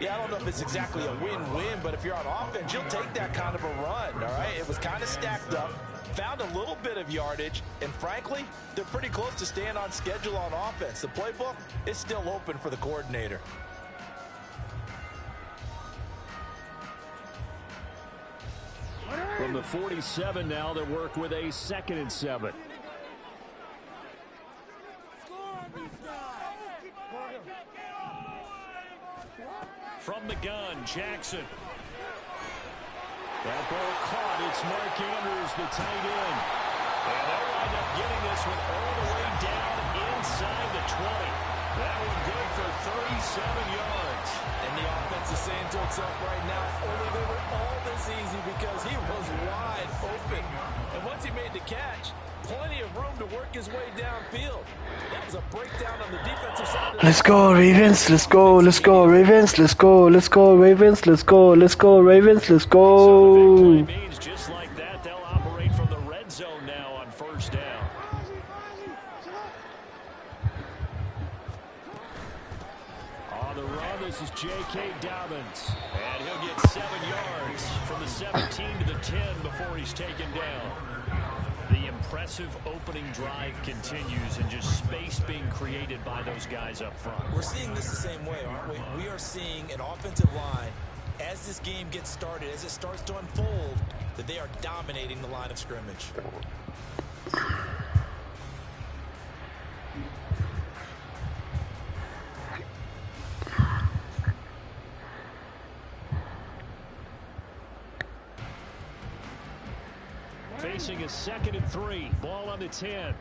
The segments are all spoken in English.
Yeah, I don't know if it's exactly a win-win, but if you're on offense, you'll take that kind of a run, all right? It was kind of stacked up, found a little bit of yardage, and frankly, they're pretty close to staying on schedule on offense. The playbook is still open for the coordinator. From the 47 now, they work with a 2nd and 7. From the gun, Jackson. That ball caught. It's Mark Andrews, the tight end. And they'll wind up getting this one all the way down inside the 20. That one good for 37 yards. And the offense is saying to itself right now, only they were all this easy because he was wide open. And once he made the catch, plenty of room to work his way downfield. That was a breakdown on the defensive side. Let's go, Ravens. Let's go. Let's go, Ravens. Let's go. Let's go, Ravens. Let's go. Let's go, Ravens. Let's go. So the big play means just like that, they'll operate from the red zone now on 1st down. On the run, this is J.K. Dobbins. And he'll get 7 yards from the 17 to the 10 before he's taken down. The impressive opening drive continues and just space being created by those guys up front. We're seeing this the same way, aren't we? We are seeing an offensive line, as this game gets started, as it starts to unfold, that they are dominating the line of scrimmage. Facing a 2nd and 3. Ball on the 10.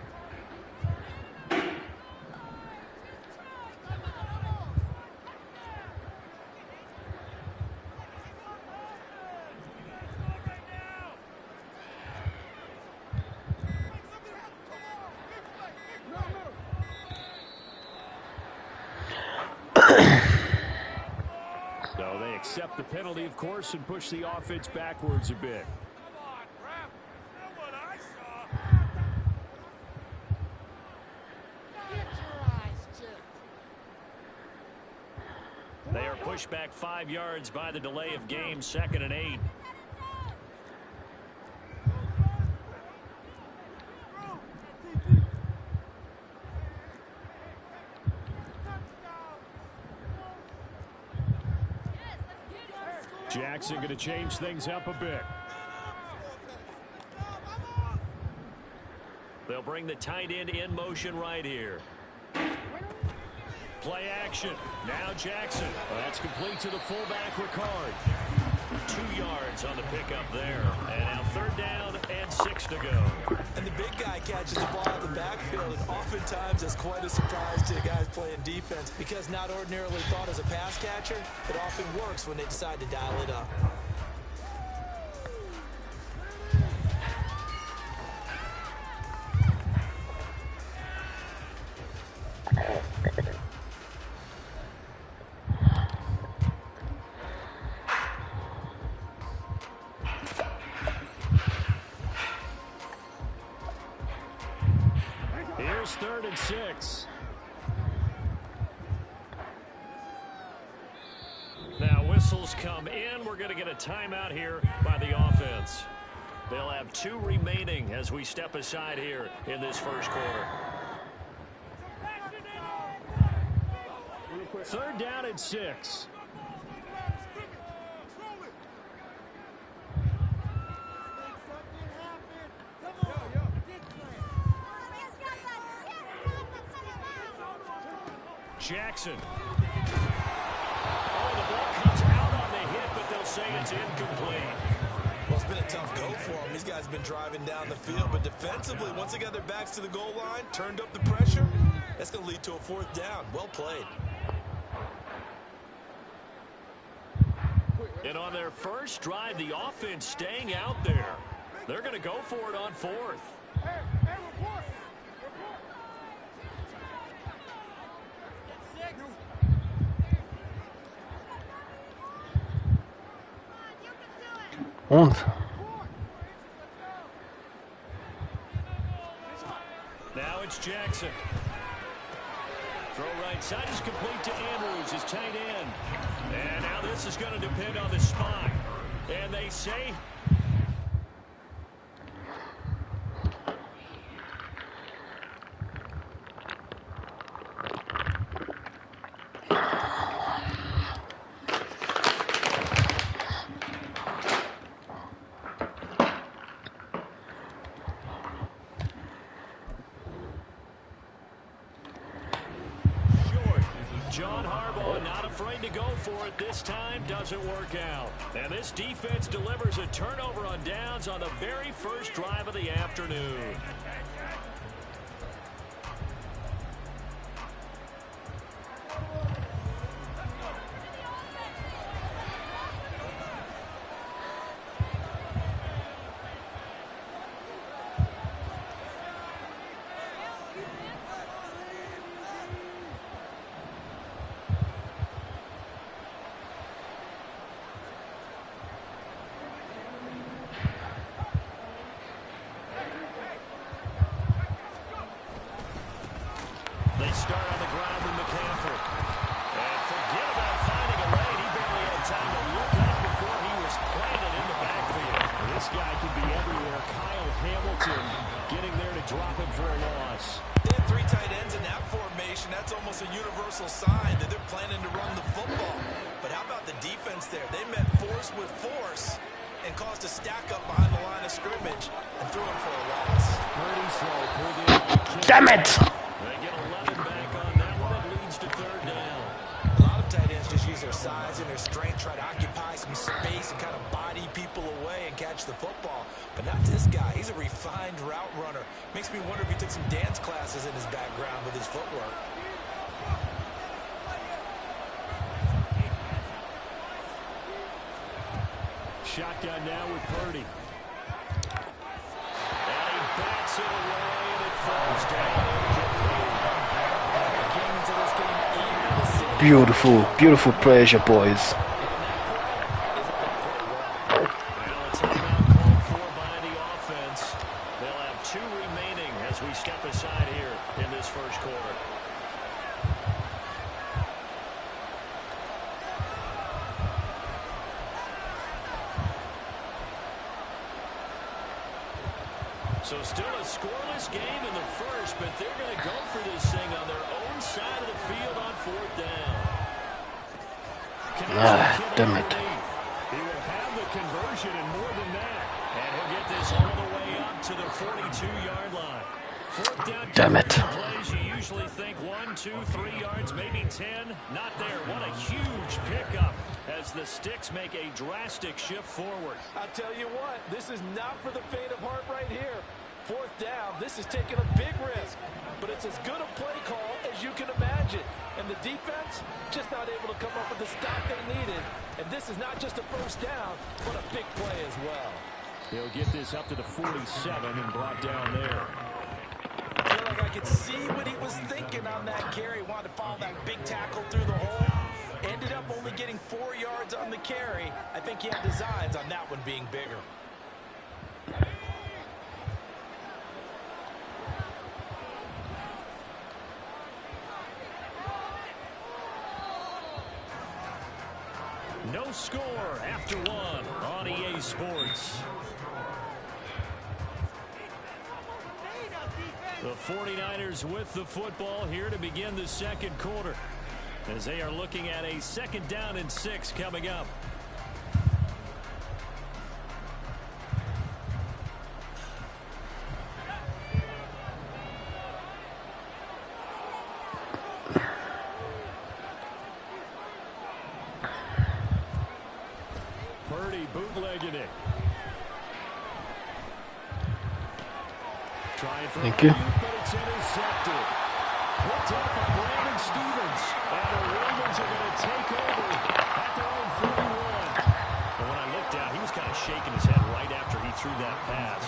So they accept the penalty, of course, and push the offense backwards a bit. They are pushed back 5 yards by the delay of game, 2nd and 8. Jackson going to change things up a bit. They'll bring the tight end in motion right here. Play action. Now Jackson. Well, that's complete to the fullback, Ricard. 2 yards on the pickup there. And now 3rd down and 6 to go. And the big guy catches the ball in the backfield, and oftentimes it's quite a surprise to the guys playing defense because not ordinarily thought as a pass catcher, it often works when they decide to dial it up. Here's 3rd and 6. Now whistles come in. We're going to get a timeout here by the offense. They'll have 2 remaining as we step aside here in this 1st quarter. 3rd down and 6. Jackson. Oh, the ball comes out on the hit, but they'll say it's incomplete. Well, it's been a tough go for them. These guys have been driving down the field, but defensively, once they got their backs to the goal line, turned up the pressure, that's going to lead to a 4th down. Well played. And on their first drive, the offense staying out there. They're going to go for it on 4th. Und? Now it's Jackson. Throw right side is complete to Andrews, his tight end. And now this is going to depend on the spot. And they say... John Harbaugh not afraid to go for it this time. Doesn't work out. And this defense delivers a turnover on downs on the very first drive of the afternoon. They start on the ground with McCaffrey. And forget about finding a lane. He barely had time to look up before he was planted in the backfield. This guy can be everywhere. Kyle Hamilton getting there to drop him for a loss. They have three tight ends in that formation. That's almost a universal sign that they're planning to run the football. But how about the defense there? They met force with force and caused a stack up behind the line of scrimmage and threw him for a loss. Pretty slow. Pulled in. Damn it! They get 11 back on that one. It leads to third down. A lot of tight ends just use their size and their strength, try to occupy some space and kind of body people away and catch the football. But not this guy. He's a refined route runner. Makes me wonder if he took some dance classes in his background with his footwork. Shotgun now with Purdy. And he bats it away, and it falls down. Beautiful, beautiful pressure, boys. Well, a timeout called for by the offense. They'll have 2 remaining as we step aside here in this first quarter. So still a scoreless game in the first, but they're going to go for this thing on their own side of the field on 4th down. Damn it. He will have the conversion and more than that. And he'll get this all the way up to the 42-yard line. 4th down. Damn it. Plays, you usually think 1, 2, 3 yards, maybe 10. Not there. What a huge pickup as the Sticks make a drastic shift forward. I'll tell you what, this is not for the faint of heart right here. 4th down, this is taking a big risk, but it's as good a play call as you can imagine. And the defense just not able to come up with the stop they needed. And this is not just a first down, but a big play as well. He'll get this up to the 47 and brought down there. I feel like I could see what he was thinking on that carry. Wanted to follow that big tackle through the hole. Ended up only getting 4 yards on the carry. I think he had designs on that one being bigger. No score after 1 on EA Sports. The 49ers with the football here to begin the second quarter, as they are looking at a 2nd down and 6 coming up. Purdy bootlegging it. Trying for Thank you. but it's intercepted. Picked up by Brandon Stevens. And the Ravens are going to take over at their own 41. And when I looked out, he was kind of shaking his head right after he threw that pass.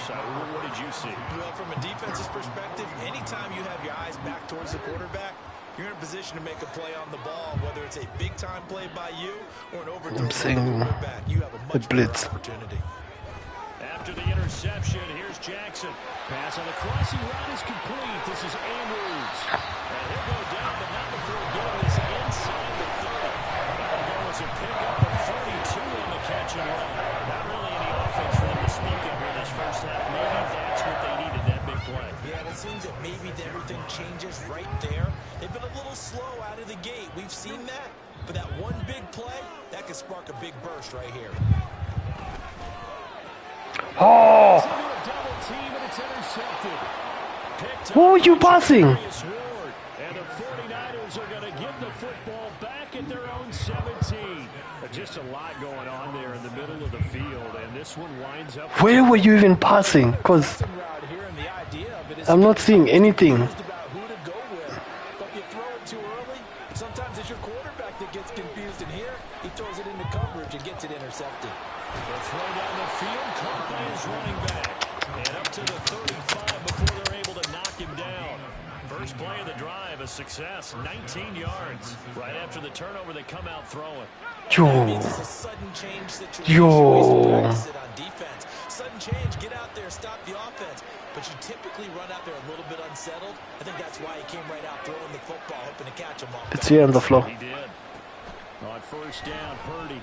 What did you see? Well, from a defense's perspective, anytime you have your eyes back towards the quarterback, you're in a position to make a play on the ball, whether it's a big-time play by you or an overthrow from the quarterback. You have a much better opportunity. After the interception, here's Jackson. Pass on the crossing route is complete. This is Andrews. And he'll go down, but not before getting this inside the 30. That'll go as a pickup of 42 on the catch and run. Not really any offense for them to speak of in this first half. Maybe that's what they needed, that big play. Yeah, it seems that maybe everything changes right there. They've been a little slow out of the gate. We've seen that. But that one big play, that could spark a big burst right here. Oh! Who are you passing? And the 49ers are going to give the football back at their own 17. Just a lot going on there in the middle of the field, and this one winds up. Where were you even passing? Because I'm not seeing anything. But you throw it too early. Sometimes it's your quarterback that gets confused, and here he throws it into coverage and gets it intercepted. The throw down the field, caught by his running back. And up to the 35 before they're able to knock him down. First play of the drive, a success, 19 yards. Right after the turnover, they come out throwing. It's a sudden change situation. On defense. Sudden change, get out there, stop the offense. But you typically run out there a little bit unsettled. I think that's why he came right out throwing the football, hoping to catch him off. It's here on the floor. He did. On first down, Purdy.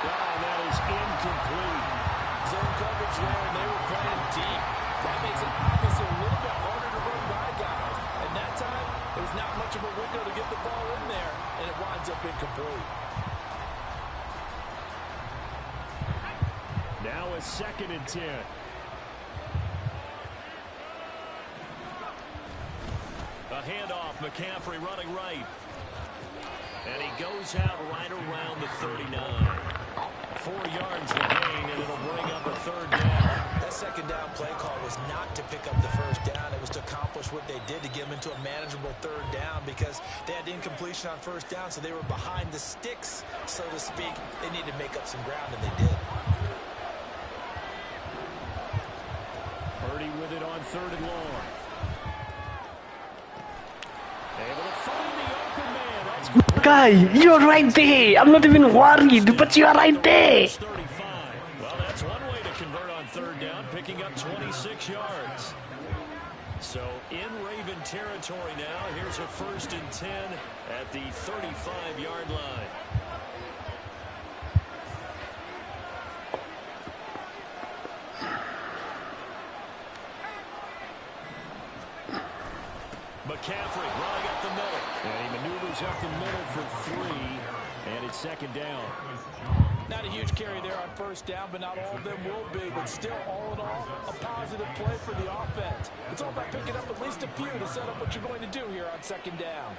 Oh, that is incomplete. Zone coverage there, and they were playing deep. That makes it obviously a little bit harder to run by guys. And that time, there's not much of a window to get the ball in there, and it winds up incomplete. Now a 2nd and 10. A handoff, McCaffrey running right. And he goes out right around the 39. 4 yards the gain, and it'll bring up a 3rd down. That 2nd down play call was not to pick up the 1st down. It was to accomplish what they did to get them into a manageable 3rd down because they had incompletion on 1st down, so they were behind the sticks, so to speak. They needed to make up some ground, and they did. Purdy with it on 3rd and long. Able to find the open man. That's Guy, you're right there. I'm not even worried, but you are right there. 35. Well, that's one way to convert on 3rd down, picking up 26 yards. So in Raven territory now. Here's a 1st and 10 at the 35-yard line. McCaffrey running up the middle. And he maneuvers up the middle for 3. And it's 2nd down. Not a huge carry there on 1st down, but not all of them will be. But still, all in all, a positive play for the offense. It's all about picking up at least a few to set up what you're going to do here on 2nd down.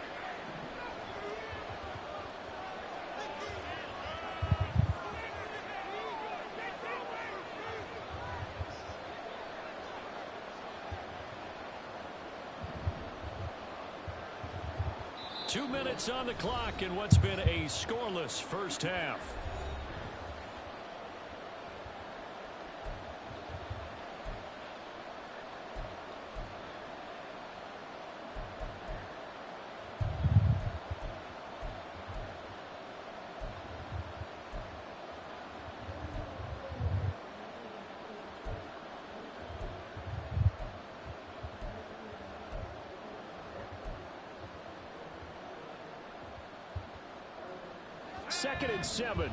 Two minutes on the clock in what's been a scoreless first half. Second and 7.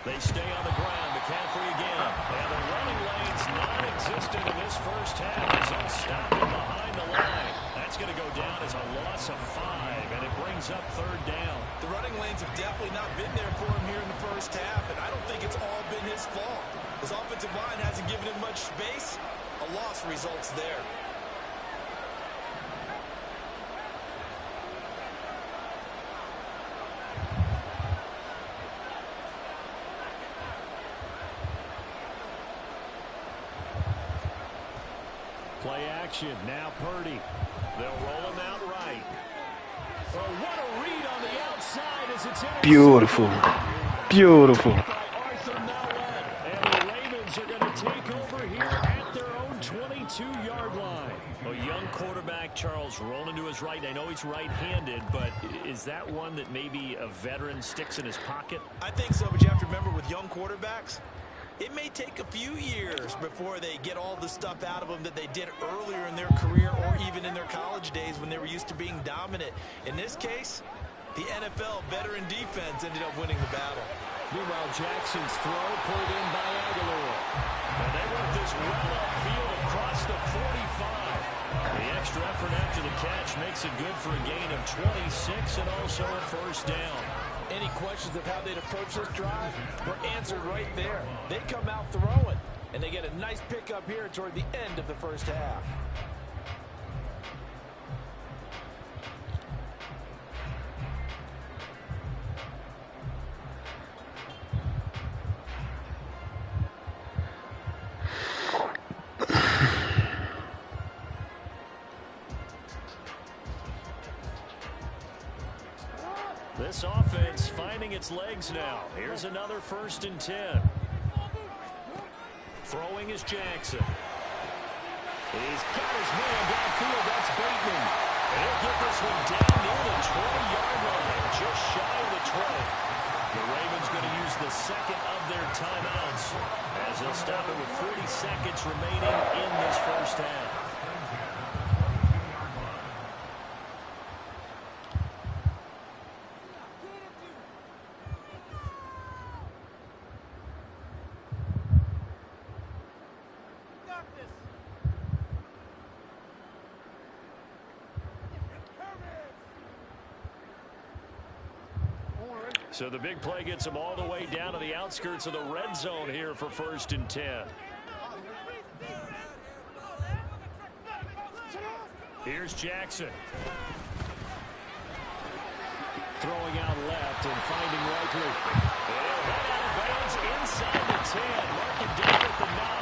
They stay on the ground. McCaffrey again. And the running lane's non-existent in this first half as they'll stop him behind the line. That's going to go down as a loss of 5, and it brings up 3rd down. The running lanes have definitely not been there for him here in the first half, and I don't think it's all been his fault. His offensive line hasn't given him much space. A loss results there. Play action. Now Purdy. They'll roll him out right. Oh, what a read on the outside as it's intercepted. Beautiful. Beautiful. By Arthur Mallett. And the Ravens are going to take over here at their own 22-yard line. A young quarterback, Charles, rolling to his right. I know he's right-handed, but is that one that maybe a veteran sticks in his pocket? I think so, but you have to remember with young quarterbacks, it may take a few years before they get all the stuff out of them that they did earlier in their career or even in their college days when they were used to being dominant. In this case, the NFL veteran defense ended up winning the battle. Meanwhile, Jackson's throw pulled in by Aguilar. And they work this well upfield across the 45. The extra effort after the catch makes it good for a gain of 26 and also a first down. Any questions of how they'd approach this drive were answered right there. They come out throwing, and they get a nice pickup here toward the end of the first half. This offense finding its legs now. Here's another 1st and 10. Throwing is Jackson. He's got his man downfield. That's Bateman. And he'll get this one down near the 20-yard line, just shy of the 20. The Ravens going to use the second of their timeouts as they'll stop it with 40 seconds remaining in this first half. So the big play gets them all the way down to the outskirts of the red zone here for 1st and 10. Here's Jackson. Throwing out left and finding Likely. They'll head out of bounds inside the 10. Mark it down at the 9.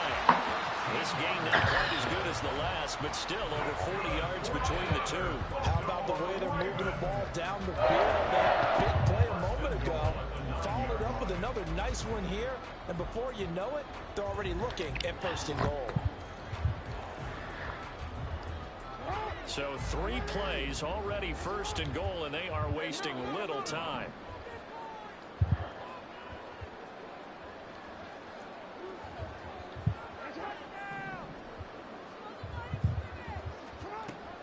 This game not quite as good as the last, but still over 40 yards between the two. How about the way they're moving the ball down the field? They had a big play a moment ago. Followed it up with another nice one here. And before you know it, they're already looking at 1st and goal. So 3 plays already 1st and goal, and they are wasting little time.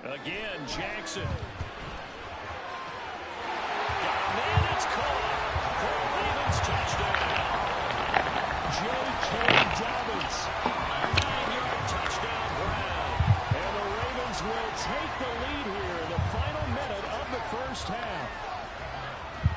Again, Jackson. Got a man, it's caught for a Ravens touchdown. J.K. Dobbins, 9-yard touchdown Brown. And the Ravens will take the lead here in the final minute of the first half.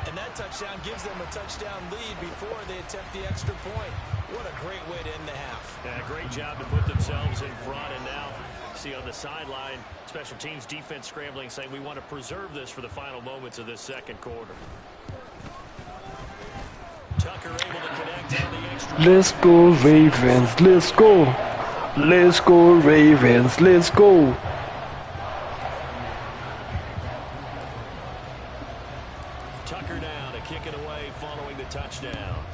And that touchdown gives them a touchdown lead before they attempt the extra point. What a great way to end the half. Yeah, great job to put themselves in front, and now see on the sideline, special teams defense scrambling, saying we want to preserve this for the final moments of this second quarter. Tucker able to connect on the extra. Let's go Ravens, let's go. Let's go Ravens, let's go. Tucker now to kick it away following the touchdown.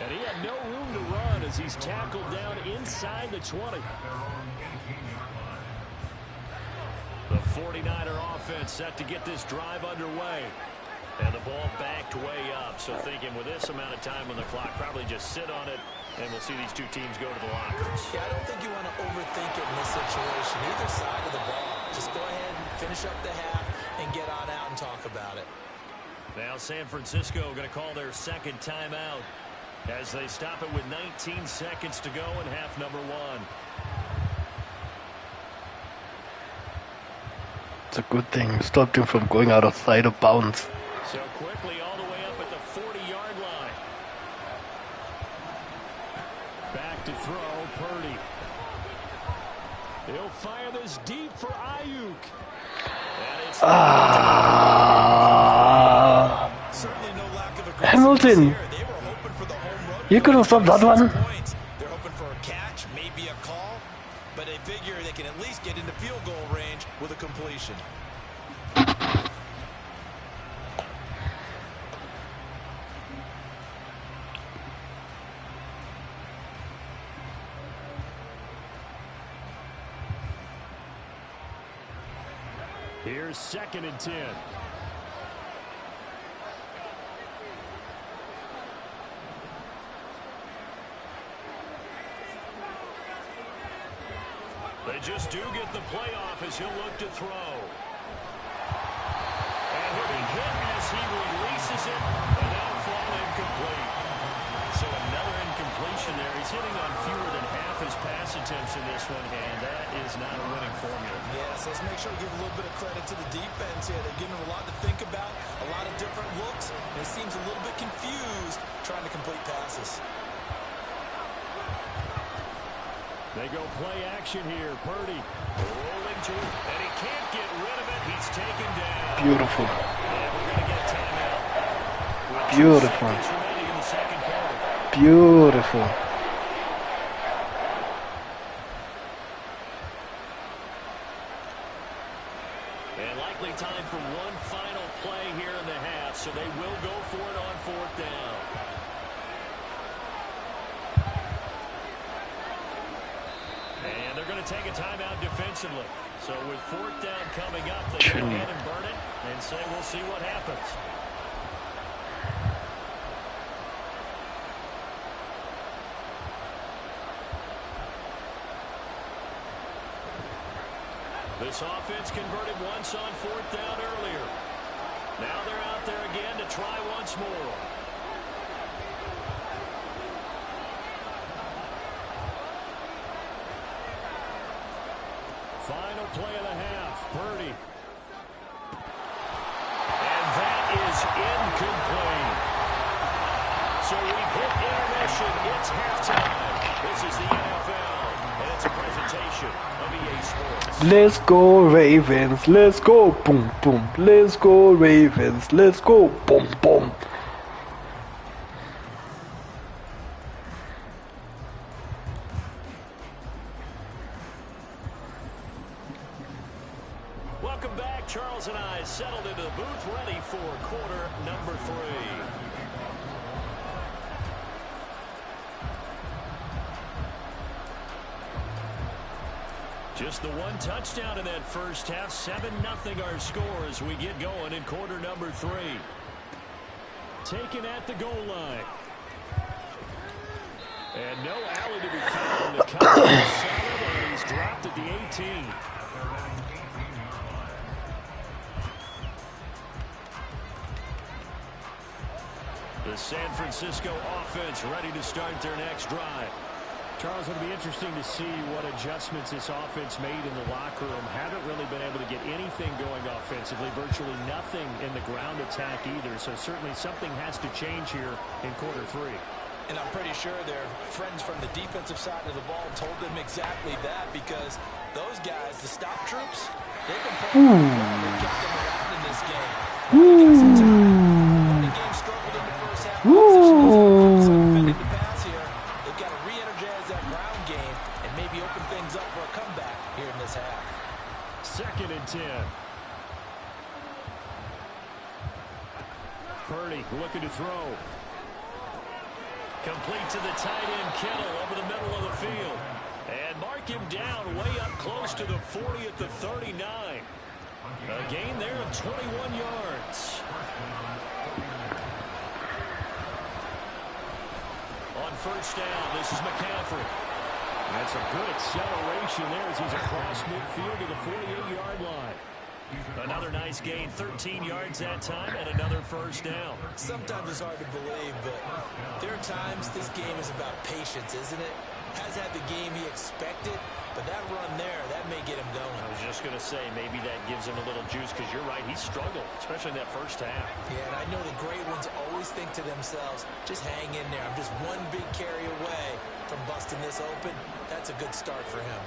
And he had no room to run as he's tackled down inside the 20. The 49er offense set to get this drive underway. And the ball backed way up. So thinking with this amount of time on the clock, probably just sit on it, and we'll see these two teams go to the lockers. Yeah, I don't think you want to overthink it in this situation. Either side of the ball. Just go ahead and finish up the half and get on out and talk about it. Now San Francisco going to call their second timeout as they stop it with 19 seconds to go in half number 1. It's a good thing. Stopped him from going outside of bounds. So quickly all the way up at the 40-yard line. Back to throw, Purdy. He'll fire this deep for Ayuk. Certainly no lack of Hamilton. They were hoping for the home run. You could have stopped that one. They're hoping for a catch, Here's 2nd and 10. They just do get the playoff as he'll look to throw. And he'll be hit as he releases it, and that'll fall incomplete. So another incompletion there. He's hitting on fewer than half his pass attempts in this one, and that is not a winning formula. Yes, let's make sure we give a little bit of credit to the defense here. They're giving him a lot to think about, a lot of different looks, and he seems a little bit confused trying to complete passes. They go play action here. Purdy rolling to it, and he can't get rid of it. He's taken down. Beautiful. And we're going to get timeout. Beautiful. In the second quarter. Beautiful. And likely time for one final play here in the half, so they will go for it on 4th down. And they're going to take a timeout defensively. So with 4th down coming up, they go ahead and burn it and say we'll see what happens. This offense converted once on 4th down earlier. Now they're out there again to try once more. Final play of the half. Purdy. And that is incomplete. So we've hit intermission. It's halftime. This is the NFL. And it's a presentation of EA Sports. Let's go Ravens. Let's go. Boom, boom. Let's go Ravens. Let's go. Boom, boom. Welcome back. Charles and I settled into the booth, ready for quarter number 3. Just the one touchdown in that first half. 7-0 our score as we get going in quarter number 3. Taken at the goal line. And no alley to be found. The cover is solid, and he's dropped at the 18. The San Francisco offense ready to start their next drive. Charles, it'll be interesting to see what adjustments this offense made in the locker room. Haven't really been able to get anything going offensively, virtually nothing in the ground attack either. So certainly something has to change here in quarter 3. And I'm pretty sure their friends from the defensive side of the ball told them exactly that, because those guys, the stop troops, they've been playing well. Kept them around in this game. The game struggled in the first half. Defending the pass here. They've got to re-energize that ground game and maybe open things up for a comeback here in this half. 2nd and 10. Purdy looking to throw. Complete to the tight end, Kittle, over the middle of the field. And mark him down way up close to the 40 at the 39. A gain there of 21 yards. On 1st down, this is McCaffrey. That's a good acceleration there as he's across midfield to the 48-yard line. Another nice gain, 13 yards that time, and another 1st down. Sometimes it's hard to believe, but there are times this game is about patience, isn't it? Has had the game he expected, but that run there, that may get him going. I was just going to say, maybe that gives him a little juice, because you're right, he struggled, especially in that first half. Yeah, and I know the great ones always think to themselves, just hang in there. I'm just one big carry away from busting this open. That's a good start for him.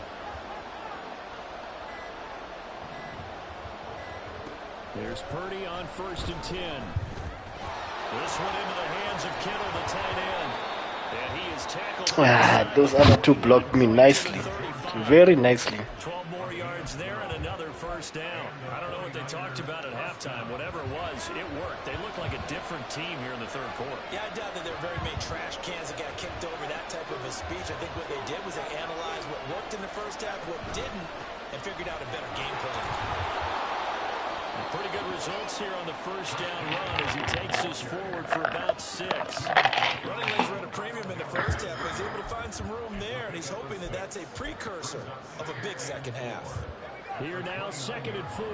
There's Purdy on 1st and 10. This one into the hands of Kittle, the tight end. And he is tackled. Those other two blocked me nicely. Very nicely. 12 more yards there and another 1st down. I don't know what they talked about at halftime. Whatever it was, it worked. They look like a different team here in the 3rd quarter. Yeah, I doubt that there are very many trash cans that got kicked over, that type of a speech. I think what they did was they analyzed what worked in the first half, what didn't, and figured out a better game plan. Pretty good results here on the first down run as he takes us forward for about 6. Running lanes were at a premium in the first half, but he's able to find some room there, and he's hoping that that's a precursor of a big second half. Here now, 2nd and 4.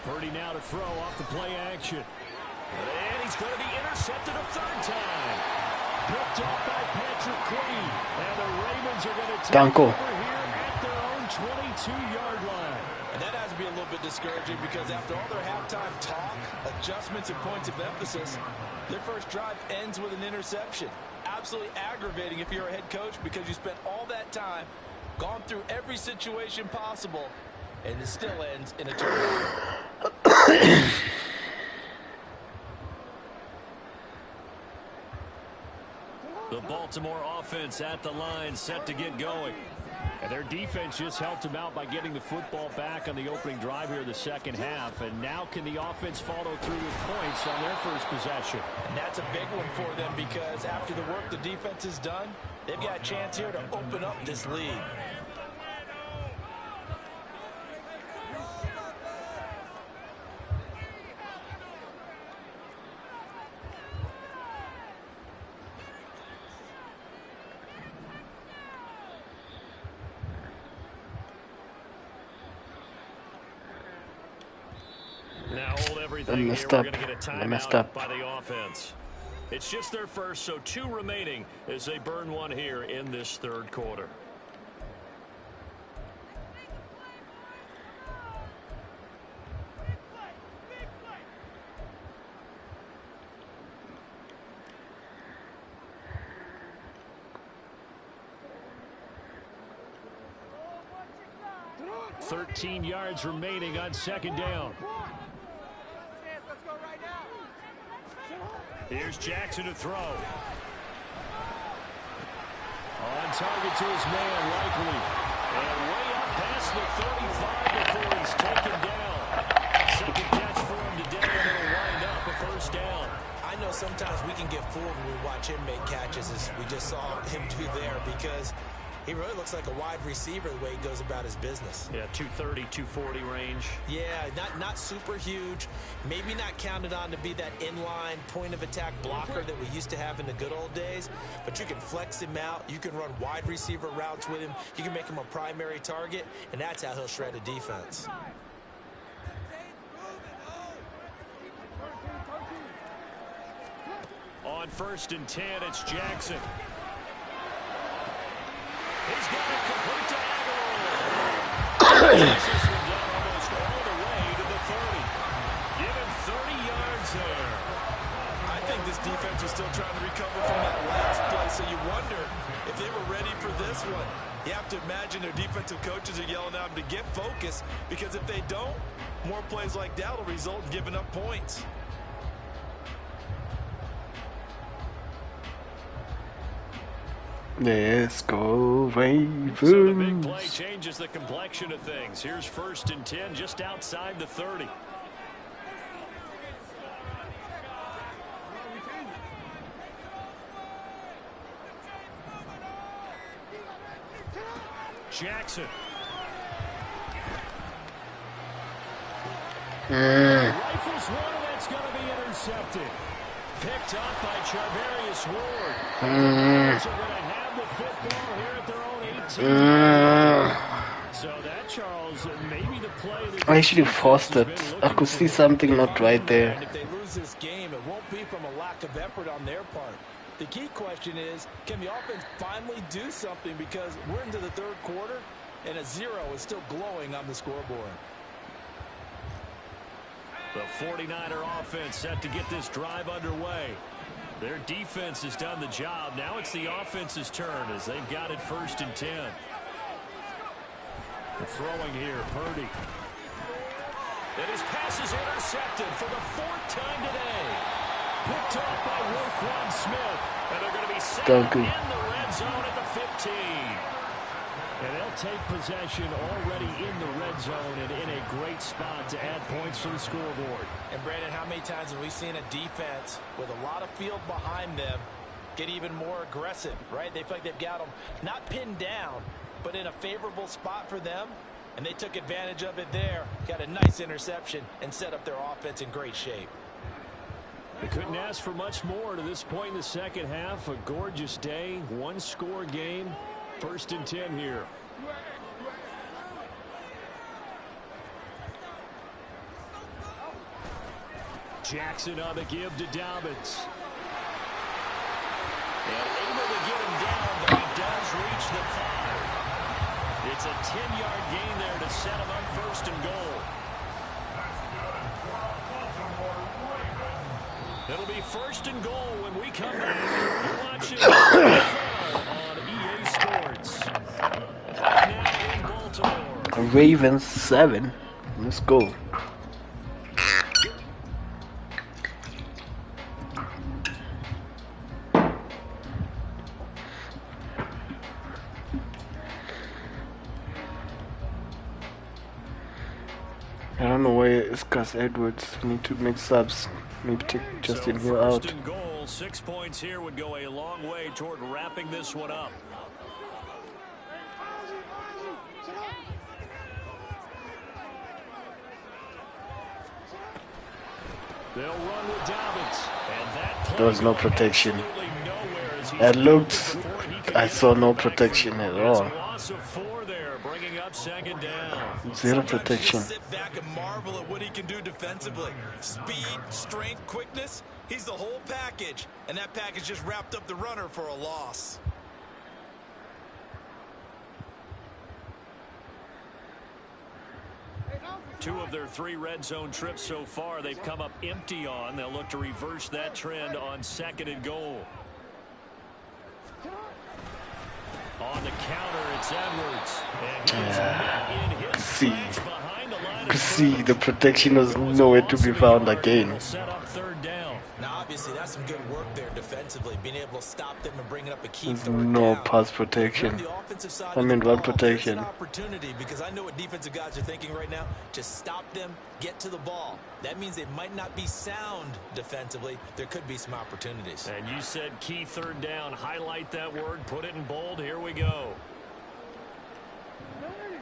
Purdy now to throw off the play action. And he's going to be intercepted a 3rd time. Picked off by Patrick Queen. And the Ravens are going to take over here at their own 22-yard line. And that has to be a little bit discouraging because after all their halftime talk, adjustments, and points of emphasis, their first drive ends with an interception. Absolutely aggravating if you're a head coach because you spent all that time, gone through every situation possible, and it still ends in a turnover. The Baltimore offense at the line, set to get going. And their defense just helped them out by getting the football back on the opening drive here in the second half. And now can the offense follow through with points on their first possession? And that's a big one for them because after the work the defense has done, they've got a chance here to open up this lead. Now hold everything here. We're going to get a timeout by the offense. It's just their first, so 2 remaining as they burn one here in this 3rd quarter. $13 yards remaining on 2nd down. Here's Jackson to throw. On target to his man, Likely. And way up past the 35 before he's taken down. 2nd catch for him today, and it'll wind up a 1st down. I know sometimes we can get fooled when we watch him make catches, as we just saw him do there, because he really looks like a wide receiver the way he goes about his business. Yeah, 230, 240 range. Yeah, not super huge. Maybe not counted on to be that inline point-of-attack blocker that we used to have in the good old days. But you can flex him out. You can run wide receiver routes with him. You can make him a primary target, and that's how he'll shred a defense. On 1st and 10, it's Jackson. He's got it complete to Aguilar. This one down almost all the way to the 30. Given 30 yards there. I think this defense was still trying to recover from that last play, so you wonder if they were ready for this one. You have to imagine their defensive coaches are yelling at them to get focused, because if they don't, more plays like that will result in giving up points. Let's go, Ravens. So the big play changes the complexion of things. Here's 1st and 10 just outside the 30. Jackson. Rifles one, and that's going to be intercepted. Picked up by Charvarius Ward. Are going to have the football here at their own 18. So that, Charles, maybe the play that I actually forced it. I could see something not right there. And if they lose this game, it won't be from a lack of effort on their part. The key question is, can the offense finally do something, because we're into the 3rd quarter and a 0 is still glowing on the scoreboard. The 49er offense set to get this drive underway. Their defense has done the job. Now it's the offense's turn as they've got it 1st and 10. The throwing here, Purdy. And his pass is intercepted for the 4th time today. Picked off by Roquan Smith. And they're going to be set in the red zone at the 15. And they'll take possession already in the red zone and in a great spot to add points to the scoreboard. And, Brandon, how many times have we seen a defense with a lot of field behind them get even more aggressive, right? They feel like they've got them not pinned down, but in a favorable spot for them, and they took advantage of it there, got a nice interception, and set up their offense in great shape. They couldn't ask for much more to this point in the second half. A gorgeous day, one-score game. 1st and 10 here. Jackson on the give to Dobbins. And able to get him down, but he does reach the 5. It's a 10-yard gain there to set him up 1st and goal. It'll be 1st and goal when we come back. You're watching on EA Sports. Now in Baltimore. Ravens 7. Let's go. I don't know why it's Gus Edwards. We need to make subs. Maybe take Justin Hill out. 1st and goal, 6 points here would go a long way toward wrapping this one up. They'll run with Dobbins, and that There was no protection. It looked, I saw no protection at all. Loss of 4 there, bringing up 2nd down. Zero protection. Sit back and marvel at what he can do defensively. Speed, strength, quickness. He's the whole package, and that package just wrapped up the runner for a loss. Two of their 3 red zone trips so far, they've come up empty on. They'll look to reverse that trend on 2nd and goal. On the counter, it's Edwards. And he's met in his stretch behind the line of See, the protection was nowhere to be found again. Set up 3rd down. Now, obviously, that's some good work there defensively, being able to stop them and bring it up a key. There's no pass protection. I mean, run protection. Opportunity, because I know what defensive guys are thinking right now. Just stop them, get to the ball. That means they might not be sound defensively. There could be some opportunities. And you said key 3rd down. Highlight that word, put it in bold. Here we go.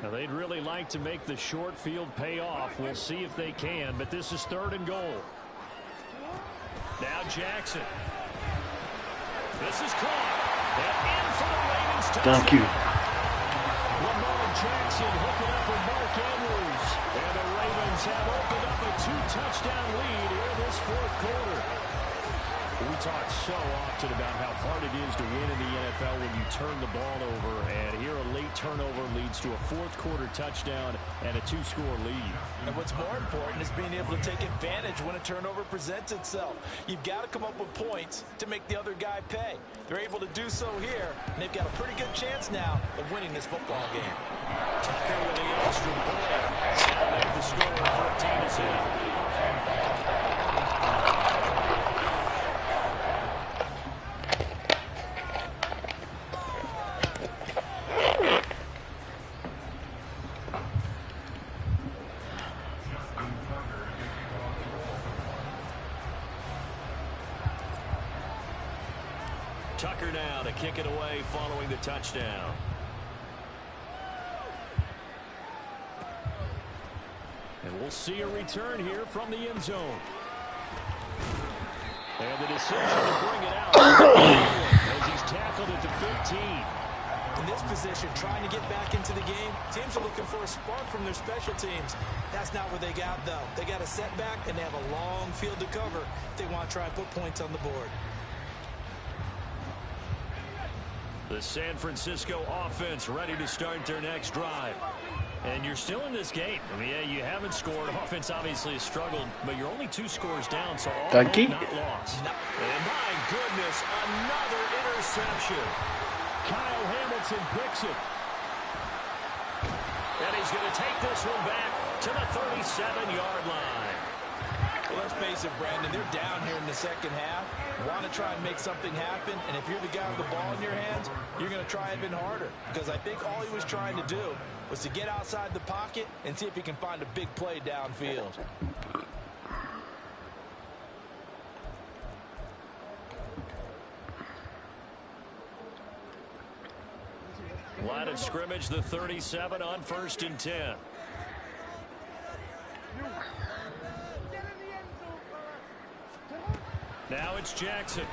Now, they'd really like to make the short field pay off. We'll see if they can, but this is 3rd and goal. Now Jackson. This is caught. And in for the Ravens touchdown. Thank you. Lamar Jackson hooking up with Mark Andrews. And the Ravens have opened up a 2-touchdown lead here in this 4th quarter. We talk so often about how hard it is to win in the NFL when you turn the ball over, and here a late turnover leads to a 4th quarter touchdown and a 2-score lead. And what's more important is being able to take advantage when a turnover presents itself. You've got to come up with points to make the other guy pay. They're able to do so here, and they've got a pretty good chance now of winning this football game. Tucker with the extra point. Make the score 14-7. Tucker now to kick it away following the touchdown. And we'll see a return here from the end zone. And the decision to bring it out as he's tackled at the 15. In this position, trying to get back into the game, teams are looking for a spark from their special teams. That's not what they got, though. They got a setback, and they have a long field to cover if they want to try and put points on the board. The San Francisco offense ready to start their next drive. And you're still in this game. I mean, yeah, you haven't scored. Offense obviously has struggled, but you're only 2 scores down, so all hope not lost. And my goodness, another interception. Kyle Hamilton picks it. And he's going to take this one back to the 37-yard line. Well, let's face it, Brandon, they're down here in the second half. Want to try and make something happen, and if you're the guy with the ball in your hands, you're going to try even harder. Because I think all he was trying to do was to get outside the pocket and see if he can find a big play downfield. Line of scrimmage, the 37 on 1st and 10. Now it's Jackson.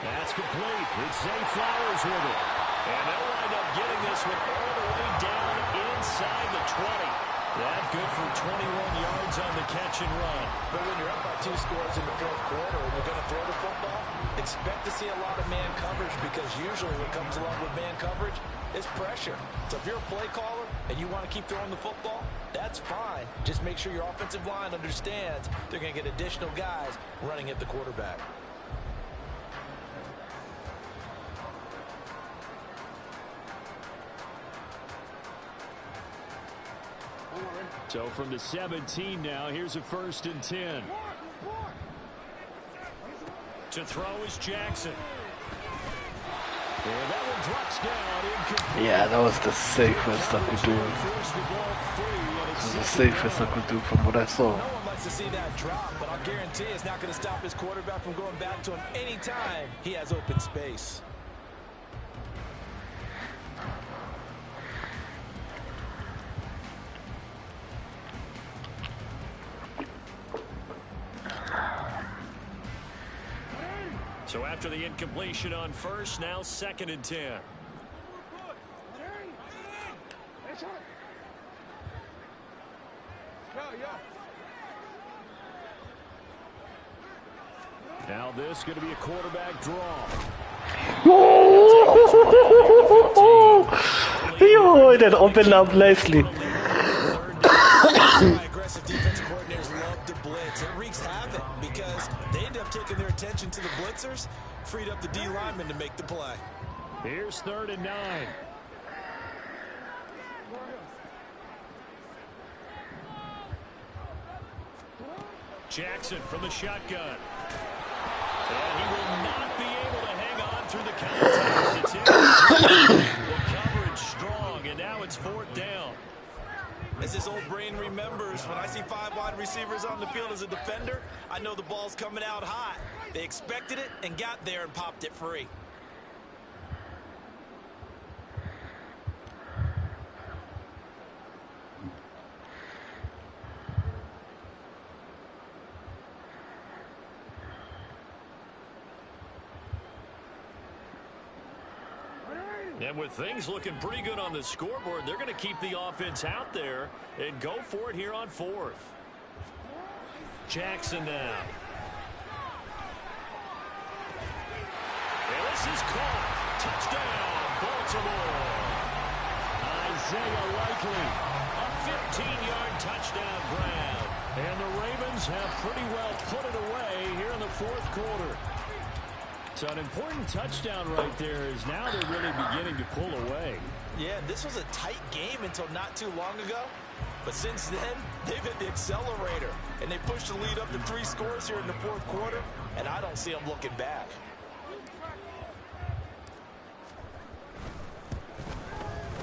That's complete. It's Zay Flowers with it. And they'll wind up getting this one all the way down inside the 20. That good for 21 yards on the catch and run. But when you're up by 2 scores in the 4th quarter and you're going to throw the football, expect to see a lot of man coverage, because usually what comes along with man coverage is pressure. So if you're a play caller and you want to keep throwing the football, that's fine. Just make sure your offensive line understands they're going to get additional guys running at the quarterback. So from the 17 now, here's a 1st and 10. To throw is Jackson. And that one drops down incomplete. Yeah, that was the safest I could do. It was the safest I could do from what I saw. No one likes to see that drop, but I'll guarantee it's not going to stop his quarterback from going back to him anytime he has open space. So after the incompletion on 1st, now 2nd and 10. Now this is going to be a quarterback draw. Yo, that opened up nicely. Aggressive defensive coordinators love to blitz. It wreaks havoc because they end up taking their attention to the blitzers, freed up the D lineman to make the play. Here's 3rd and 9. Jackson from the shotgun. And he will not be able to hang on through the contact. The coverage strong, and now it's 4th down. As this old brain remembers, when I see 5 wide receivers on the field as a defender, I know the ball's coming out hot. They expected it and got there and popped it free. And with things looking pretty good on the scoreboard, they're going to keep the offense out there and go for it here on 4th. Jackson now. And this is caught. Touchdown, Baltimore. Isaiah Likely, a 15-yard touchdown grab. And the Ravens have pretty well put it away here in the 4th quarter. So an important touchdown right there is now they're really beginning to pull away. Yeah, this was a tight game until not too long ago. But since then, they've hit the accelerator. And they pushed the lead up to 3 scores here in the 4th quarter. And I don't see them looking back.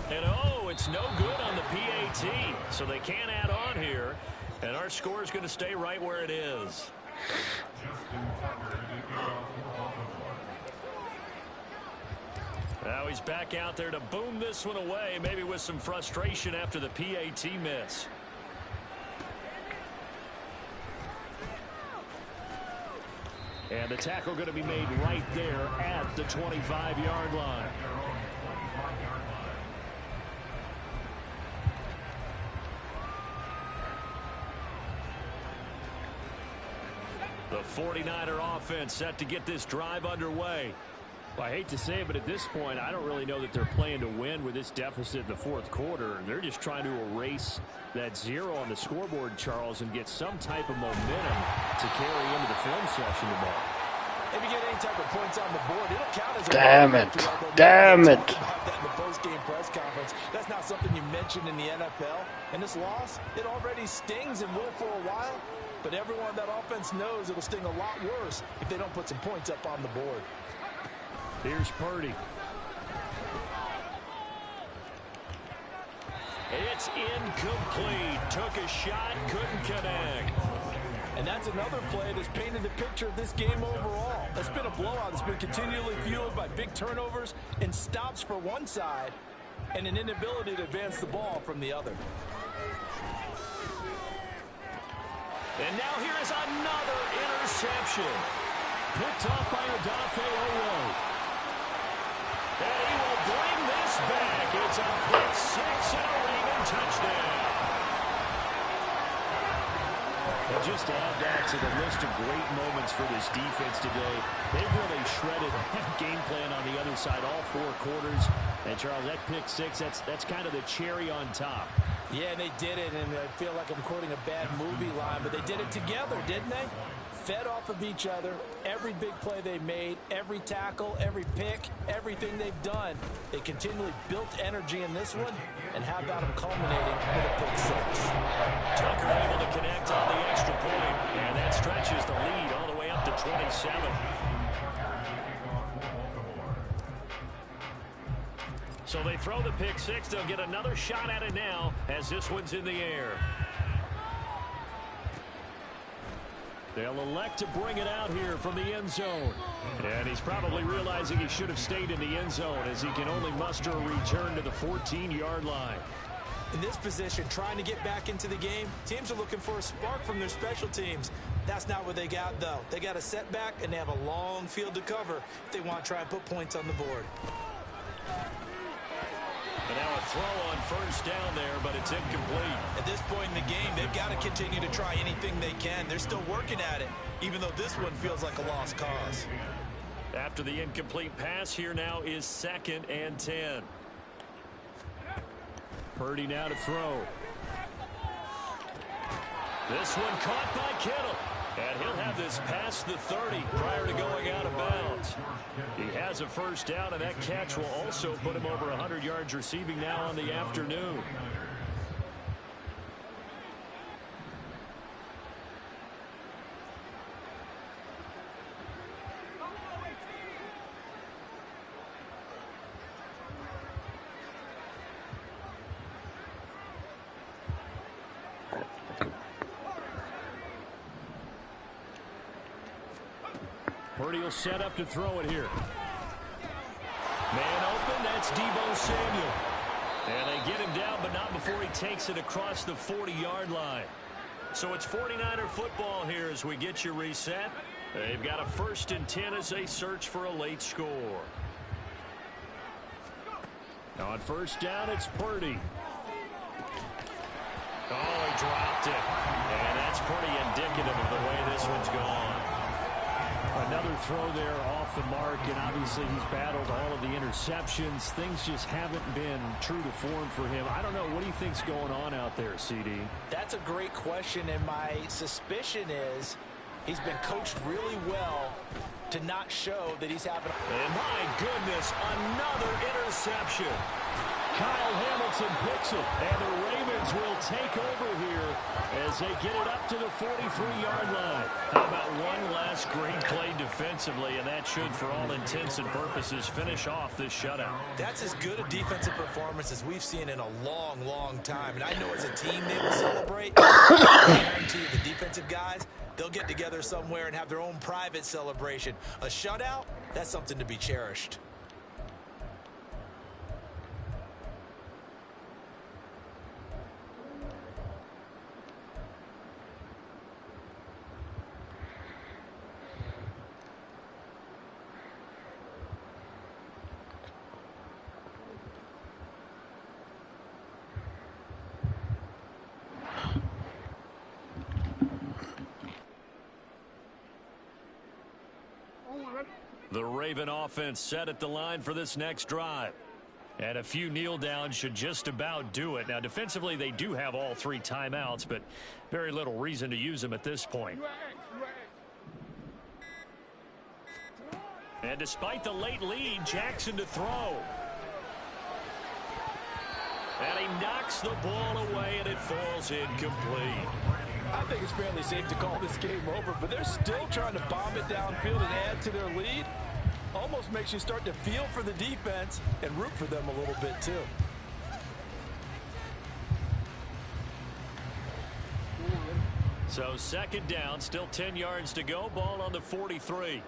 And oh, it's no good on the PAT. So they can't add on here. And our score is going to stay right where it is. Now he's back out there to boom this one away, maybe with some frustration after the PAT miss. And the tackle going to be made right there at the 25-yard line. The 49er offense set to get this drive underway. Well, I hate to say it, but at this point, I don't really know that they're playing to win with this deficit in the 4th quarter. They're just trying to erase that 0 on the scoreboard, Charles, and get some type of momentum to carry into the film session tomorrow. If you get any type of points on the board, it'll count as a Damn win. it. Damn it. About that in the post-game press conference. That's not something you mentioned in the NFL. And this loss, it already stings and will for a while. But everyone on that offense knows it'll sting a lot worse if they don't put some points up on the board. Here's Purdy. It's incomplete. Took a shot, couldn't connect. And that's another play that's painted the picture of this game overall. It's been a blowout that's been continually fueled by big turnovers and stops for one side and an inability to advance the ball from the other. And now here is another interception. Picked off by Odafe Oweh. And he will bring this back. It's a pick six and a Raven touchdown. And just to add that to the list of great moments for this defense today, they really shredded that game plan on the other side all 4 quarters. And, Charles, that pick six, that's kind of the cherry on top. Yeah, they did it, and I feel like I'm quoting a bad movie line, but they did it together, didn't they? Fed off of each other, every big play they made, every tackle, every pick, everything they've done. They continually built energy in this one, and how about them culminating with a pick six? Tucker able to connect on the extra point, and that stretches the lead all the way up to 27. So they throw the pick six. They'll get another shot at it now as this one's in the air. They'll elect to bring it out here from the end zone. And he's probably realizing he should have stayed in the end zone as he can only muster a return to the 14-yard line. In this position, trying to get back into the game, teams are looking for a spark from their special teams. That's not what they got, though. They got a setback, and they have a long field to cover if they want to try and put points on the board. And now a throw on first down there, but it's incomplete. At this point in the game, they've got to continue to try anything they can. They're still working at it, even though this one feels like a lost cause. After the incomplete pass, here now is 2nd and 10. Purdy now to throw. This one caught by Kittle. And he'll have this past the 30 prior to going out of bounds. He has a first down, and that catch will also put him over 100 yards receiving now on the afternoon. Purdy will set up to throw it here. Man open, that's Deebo Samuel. And they get him down, but not before he takes it across the 40-yard line. So it's 49er football here as we get you reset. They've got a 1st and 10 as they search for a late score. Now on first down, it's Purdy. Oh, he dropped it. And that's pretty indicative of the way this one's gone. Another throw there off the mark, and obviously he's battled all of the interceptions. Things just haven't been true to form for him. I don't know. What do you think's going on out there, CD? That's a great question, and my suspicion is he's been coached really well to not show that he's having... And my goodness, another interception. Kyle Hamilton picks it, and the Ravens will take over here as they get it up to the 43-yard line. How about one last great play defensively, and that should, for all intents and purposes, finish off this shutout. That's as good a defensive performance as we've seen in a long, long time. And I know as a team they will celebrate. I guarantee you the defensive guys, they'll get together somewhere and have their own private celebration. A shutout, that's something to be cherished. The Raven offense set at the line for this next drive. And a few kneel downs should just about do it. Now, defensively, they do have all 3 timeouts, but very little reason to use them at this point. And despite the late lead, Jackson to throw. And he knocks the ball away, and it falls incomplete. I think it's fairly safe to call this game over, but they're still trying to bomb it downfield and add to their lead. Almost makes you start to feel for the defense and root for them a little bit, too. So second down, still 10 yards to go. Ball on the 43.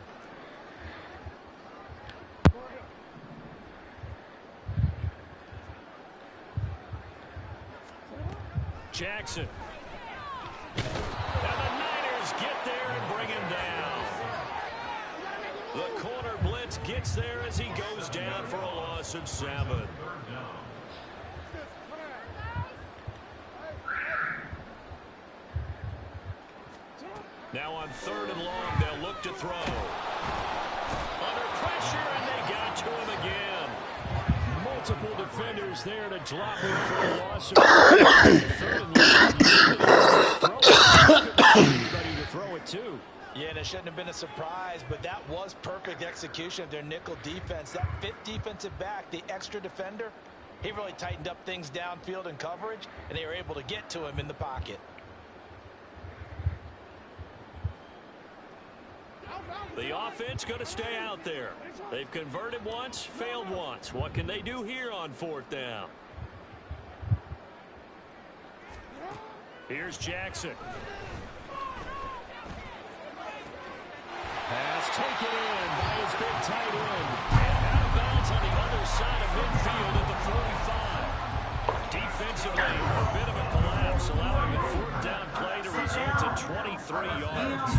Jackson. And the Niners get there and bring him down. The corner blitz gets there as he goes down for a loss of 7. Now on 3rd and long, they'll look to throw. Under pressure, and they got to him again. Multiple defenders there to drop him for a loss of 3rd and long. Anybody to throw it to. Yeah, and it shouldn't have been a surprise, but that was perfect execution of their nickel defense. That 5th defensive back, the extra defender, he really tightened up things downfield in coverage, and they were able to get to him in the pocket. The offense going to stay out there. They've converted once, failed once. What can they do here on 4th down? Here's Jackson. Pass taken in by his big tight end. And out of bounds on the other side of midfield at the 45. Defensively, a bit of a collapse, allowing the 4th down play to result in 23 yards.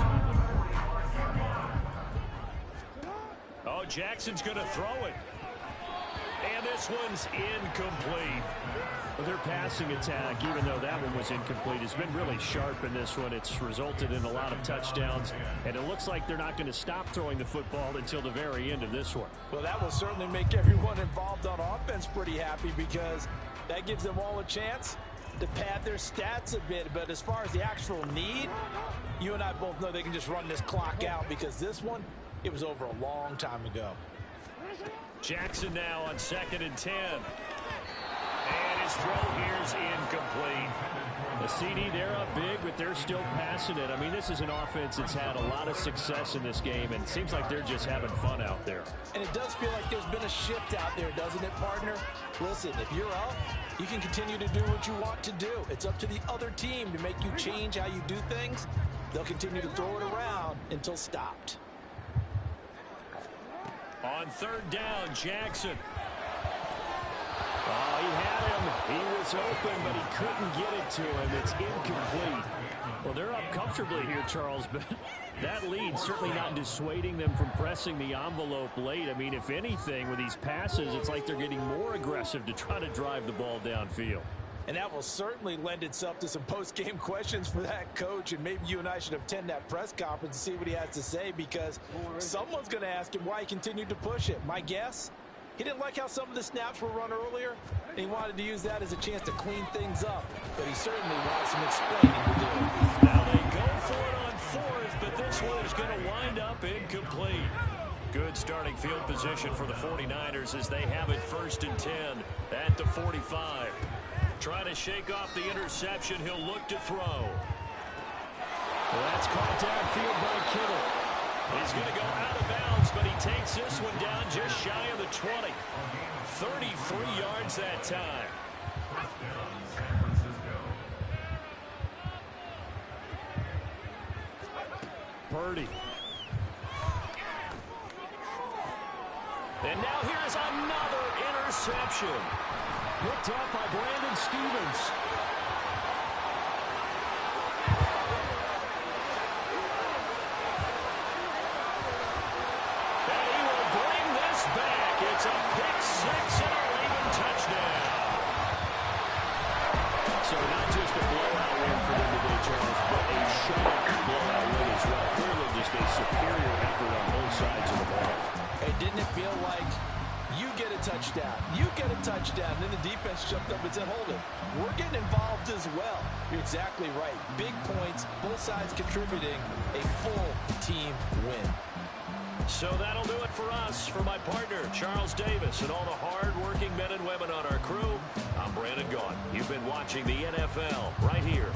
Oh, Jackson's going to throw it. And this one's incomplete. Well, their passing attack, even though that one was incomplete, has been really sharp in this one. It's resulted in a lot of touchdowns, and it looks like they're not going to stop throwing the football until the very end of this one. Well, that will certainly make everyone involved on offense pretty happy, because that gives them all a chance to pad their stats a bit. But as far as the actual need, you and I both know they can just run this clock out, because this one, it was over a long time ago. Jackson now on 2nd and 10. And his throw here's incomplete. The CD, they're up big, but they're still passing it. I mean, this is an offense that's had a lot of success in this game, and it seems like they're just having fun out there. And it does feel like there's been a shift out there, doesn't it, partner? Listen, if you're up, you can continue to do what you want to do. It's up to the other team to make you change how you do things. They'll continue to throw it around until stopped. On 3rd down, Jackson. Oh, he had him. He was open, but he couldn't get it to him. It's incomplete. Well, they're up comfortably here, Charles, but that lead certainly not dissuading them from pressing the envelope late. I mean, if anything, with these passes, it's like they're getting more aggressive to try to drive the ball downfield. And that will certainly lend itself to some post-game questions for that coach. And maybe you and I should attend that press conference and see what he has to say, because someone's going to ask him why he continued to push it. My guess, he didn't like how some of the snaps were run earlier, and he wanted to use that as a chance to clean things up. But he certainly wants some explaining to do. Now they go for it on 4th, but this one is going to wind up incomplete. Good starting field position for the 49ers as they have it 1st and 10 at the 45. Trying to shake off the interception. He'll look to throw. Well, that's caught downfield by Kittle. He's going to go out of bounds, but he takes this one down just shy of the 20. 33 yards that time. Purdy. And now here's another interception. Picked up by Brandon Stevens. And he will bring this back. It's a pick 6 and a Raven touchdown. So not just a blowout win for them today, Charles, but a sharp blowout win as well. Clearly just a superior effort on both sides of the ball. Hey, didn't it feel like you get a touchdown, you get a touchdown, and then the defense jumped up and said, hold it, we're getting involved as well. You're exactly right. Big points, both sides contributing, a full team win. So that'll do it for us. For my partner, Charles Davis, and all the hard-working men and women on our crew, I'm Brandon Gaudin. You've been watching the NFL right here.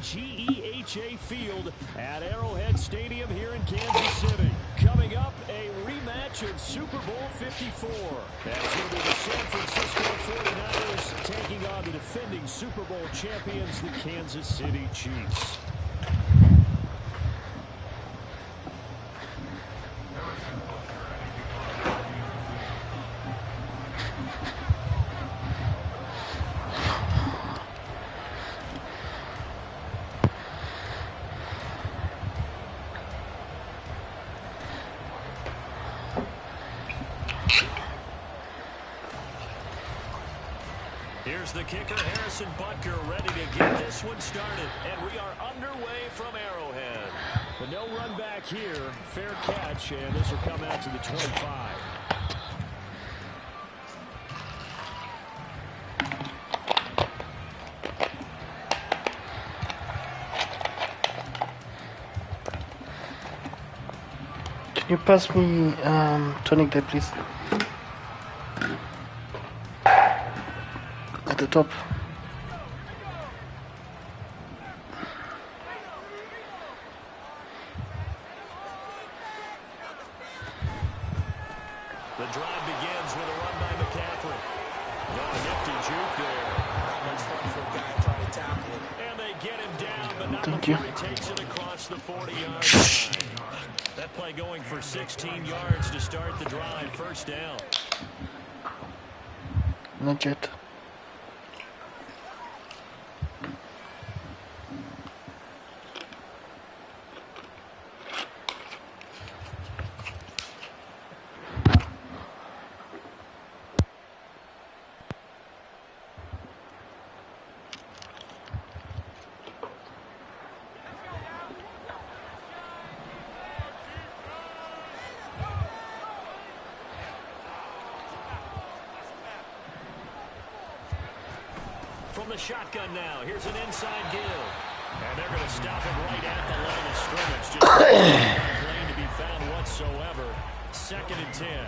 GEHA Field at Arrowhead Stadium here in Kansas City. Coming up, a rematch of Super Bowl 54. That's going to be the San Francisco 49ers taking on the defending Super Bowl champions, the Kansas City Chiefs. Here's the kicker, Harrison Butker, ready to get this one started. And we are underway from Arrowhead. But no run back here. Fair catch, and this will come out to the 25. Can you pass me tonic there, please? At the top. The drive begins with a run by McCaffrey. Got a nifty juke there. Much fun for a guy trying to tackle him. And they get him down, but not before he takes it across the 40-yard line. That play going for 16 yards to start the drive. First down. Not yet. From the shotgun now, here's an inside give. And they're going to stop him right at the line of scrimmage. Just no lane to be found whatsoever. 2nd and 10.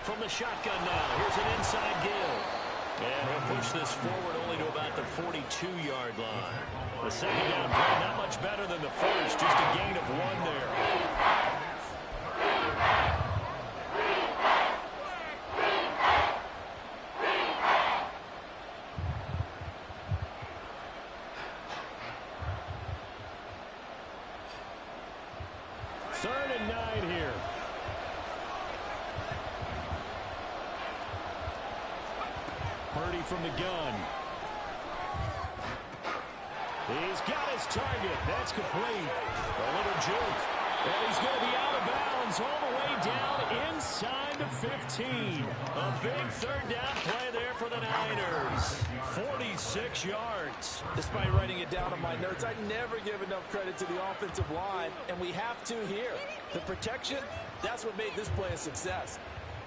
From the shotgun now, here's an inside give. And he'll push this forward only to about the 42-yard line. The second down play not much better than the first, just a gain of 1 there. Third and 9 here. Purdy from the gun. He's got his target. That's complete. A little juke. And he's going to be out of bounds all the way down inside the 15. A big third down play there for the Niners. 46 yards. Despite writing it down on my notes, I never give enough credit to the offensive line, and we have to here. The protection, that's what made this play a success.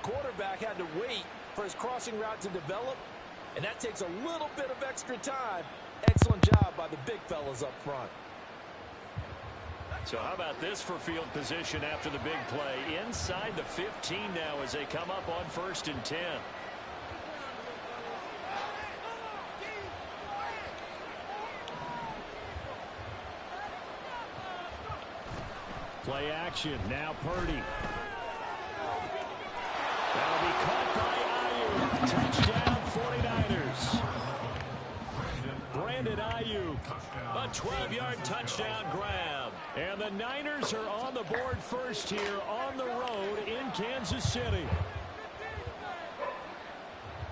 Quarterback had to wait for his crossing route to develop, and that takes a little bit of extra time. Excellent job by the big fellas up front. So how about this for field position after the big play? Inside the 15 now as they come up on 1st and 10. Play action. Now Purdy. That'll be caught by Ayuk. Touchdown 49ers. Brandon Ayuk. A 12-yard touchdown grab. And the Niners are on the board first here on the road in Kansas City.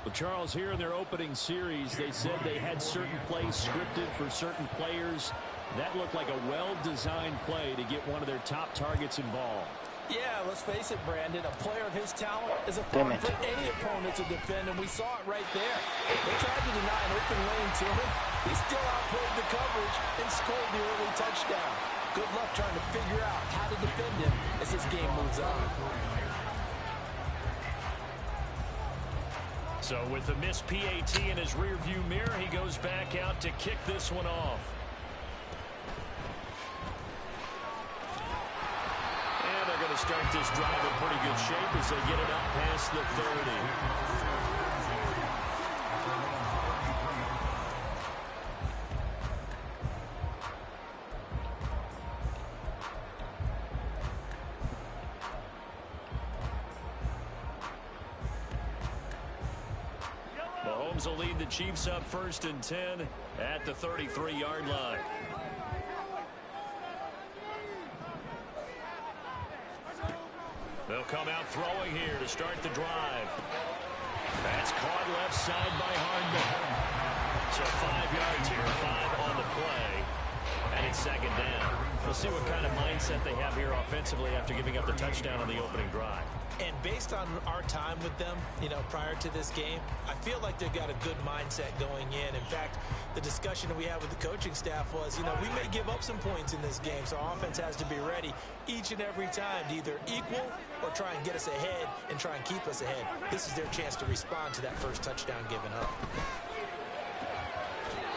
Well, Charles, here in their opening series, they said they had certain plays scripted for certain players. That looked like a well-designed play to get one of their top targets involved. Yeah, let's face it, Brandon. A player of his talent is a problem for any opponent to defend, and we saw it right there. They tried to deny an open lane to him. He still outplayed the coverage and scored the early touchdown. Good luck trying to figure out how to defend him as this game moves on. So with the missed PAT in his rearview mirror, he goes back out to kick this one off. And they're going to start this drive in pretty good shape as they get it up past the 30. Mahomes will lead the Chiefs up 1st and 10 at the 33-yard line. They'll come out throwing here to start the drive. That's caught left side by Hardman. So 5 yards here, 5 on the play. And it's 2nd down. We'll see what kind of mindset they have here offensively after giving up the touchdown on the opening drive. And based on our time with them, prior to this game, I feel like they've got a good mindset going in. In fact, the discussion that we had with the coaching staff was, we may give up some points in this game, so our offense has to be ready each and every time to either equal or try and get us ahead and try and keep us ahead. This is their chance to respond to that first touchdown given up.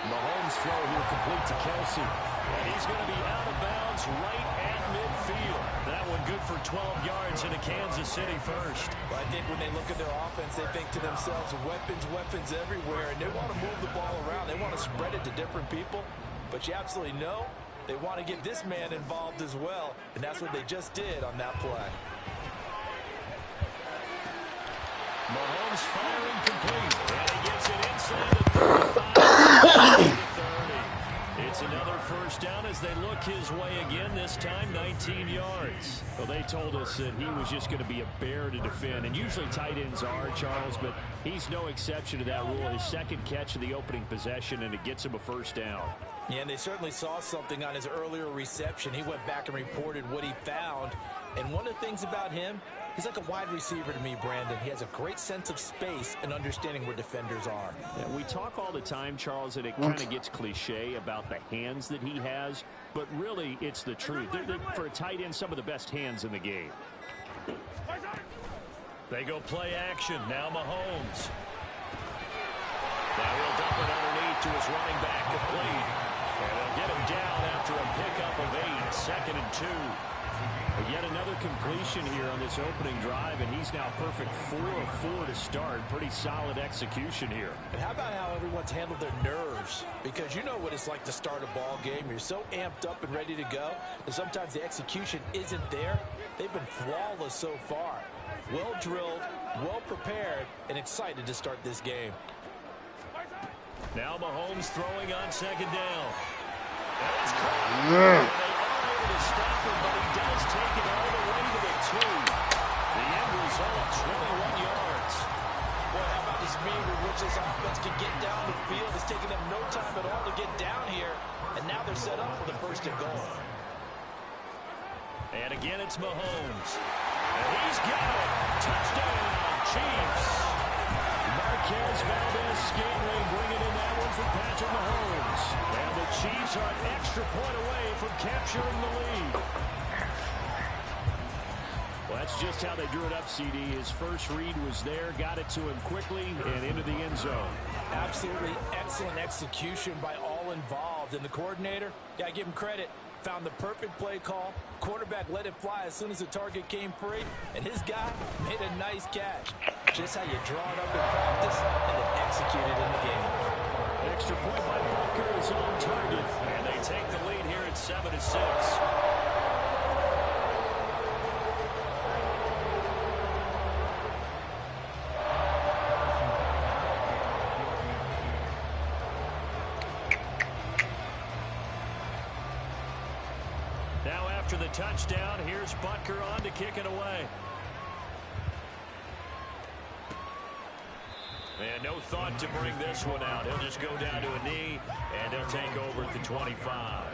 Mahomes throw here complete to Kelsey. And he's going to be out of bounds right at midfield. That one good for 12 yards into Kansas City first. Well, I think when they look at their offense, they think to themselves, weapons everywhere, and they want to move the ball around. They want to spread it to different people. But you absolutely know they want to get this man involved as well, and that's what they just did on that play. Mahomes firing complete, and he gets it inside the 35. It's another first down as they look his way again, this time 19 yards. Well, they told us that he was just going to be a bear to defend, and usually tight ends are, Charles, but he's no exception to that rule. His second catch of the opening possession, and it gets him a first down. Yeah, and they certainly saw something on his earlier reception. He went back and reported what he found, and one of the things about him, he's like a wide receiver to me, Brandon. He has a great sense of space and understanding where defenders are. Yeah, we talk all the time, Charles, and it kind of gets cliche about the hands that he has, but really it's the truth. They're, for a tight end, some of the best hands in the game. They go play action. Now Mahomes. Now he'll dump it underneath to his running back complete. And they'll get him down after a pickup of 8. 2nd and 2. Yet another completion here on this opening drive, and he's now perfect 4 of 4 to start. Pretty solid execution here. And how about how everyone's handled their nerves? Because you know what it's like to start a ball game. You're so amped up and ready to go, and sometimes the execution isn't there. They've been flawless so far. Well drilled, well prepared, and excited to start this game. Now Mahomes throwing on second down. That's caught. To stop him, but he does take it all the way to the 2. The end result, 21 yards. Boy, how about the speed with which this offense can get down the field? It's taking them no time at all to get down here, and now they're set up for the first and goal. And again, it's Mahomes. And he's got it. Touchdown, Chiefs. Marquez Valdez-Scantling bringing in that one for Patrick Mahomes. And the Chiefs are an extra point away from capturing the lead. Well, that's just how they drew it up, CD. His first read was there, got it to him quickly, and into the end zone. Absolutely excellent execution by all involved. And the coordinator, gotta give him credit, found the perfect play call. Quarterback let it fly as soon as the target came free, and his guy made a nice catch. Just how you draw it up in practice and then execute it in the game. Extra point by Butker is on target, and they take the lead here at 7-6. Now after the touchdown, here's Butker on to kick it away. And no thought to bring this one out. He'll just go down to a knee, and he'll take over at the 25.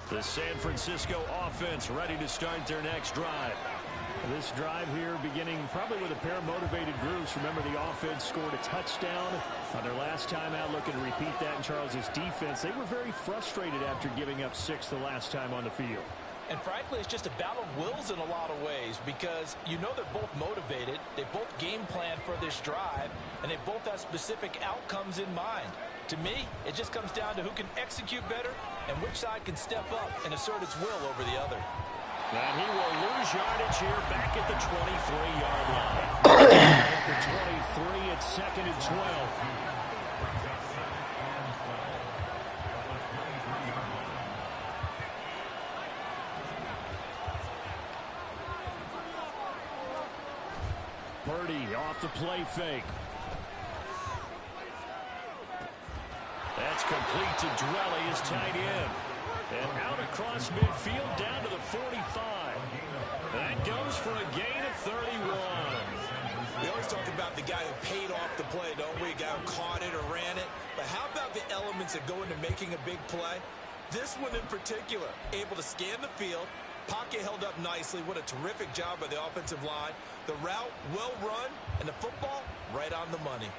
The San Francisco offense ready to start their next drive. This drive here beginning probably with a pair of motivated groups. Remember, the offense scored a touchdown on their last time out. Looking to repeat that in Charles' defense. They were very frustrated after giving up 6 the last time on the field. And frankly, it's just a battle of wills in a lot of ways, because you know they're both motivated, they both game plan for this drive, and they both have specific outcomes in mind. To me, it just comes down to who can execute better and which side can step up and assert its will over the other. And he will lose yardage here back at the 23-yard line. At the 23, it's 2nd and 12. Purdy off the play fake. That's complete to Drelly, his tight end. And out across midfield down to the 45. That goes for a gain of 31. We always talk about the guy who paid off the play, don't we? A guy who caught it or ran it. But how about the elements that go into making a big play? This one in particular, able to scan the field. Pocket held up nicely. What a terrific job by the offensive line. The route, well run, and the football, right on the money.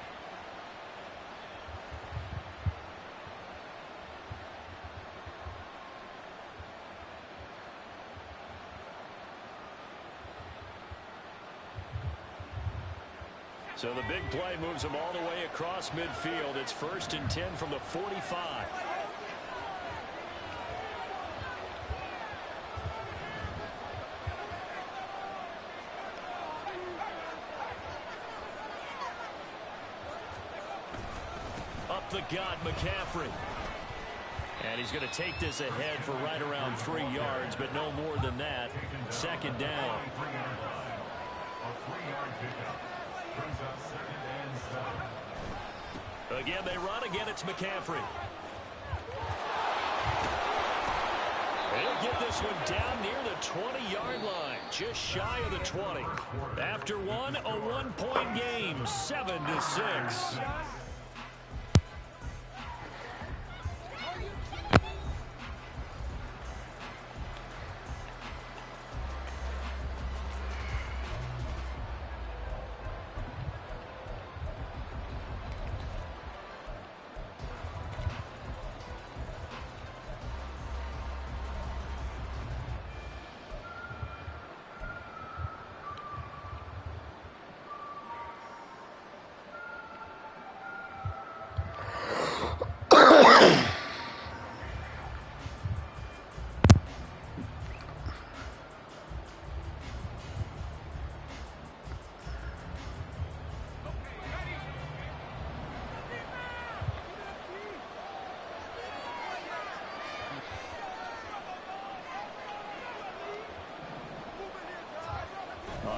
So the big play moves them all the way across midfield. It's 1st and 10 from the 45. Up the gut, McCaffrey. And he's going to take this ahead for right around 3 yards, but no more than that. 2nd down. Again, they run. Again, it's McCaffrey. He'll get this one down near the 20-yard line, just shy of the 20. After one, a one-point game, 7-6.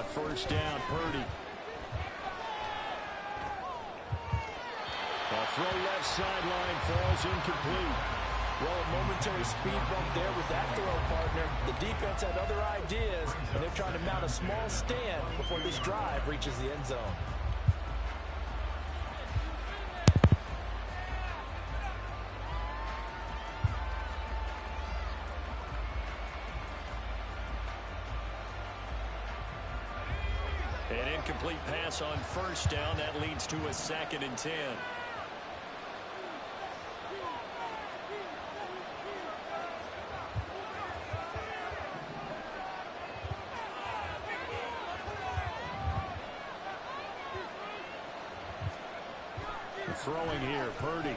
On first down, Purdy. A throw left sideline falls incomplete. Well, a momentary speed bump there with that throw, partner. The defense had other ideas, and they're trying to mount a small stand before this drive reaches the end zone. An incomplete pass on first down. That leads to a 2nd and 10. Throwing here, Purdy.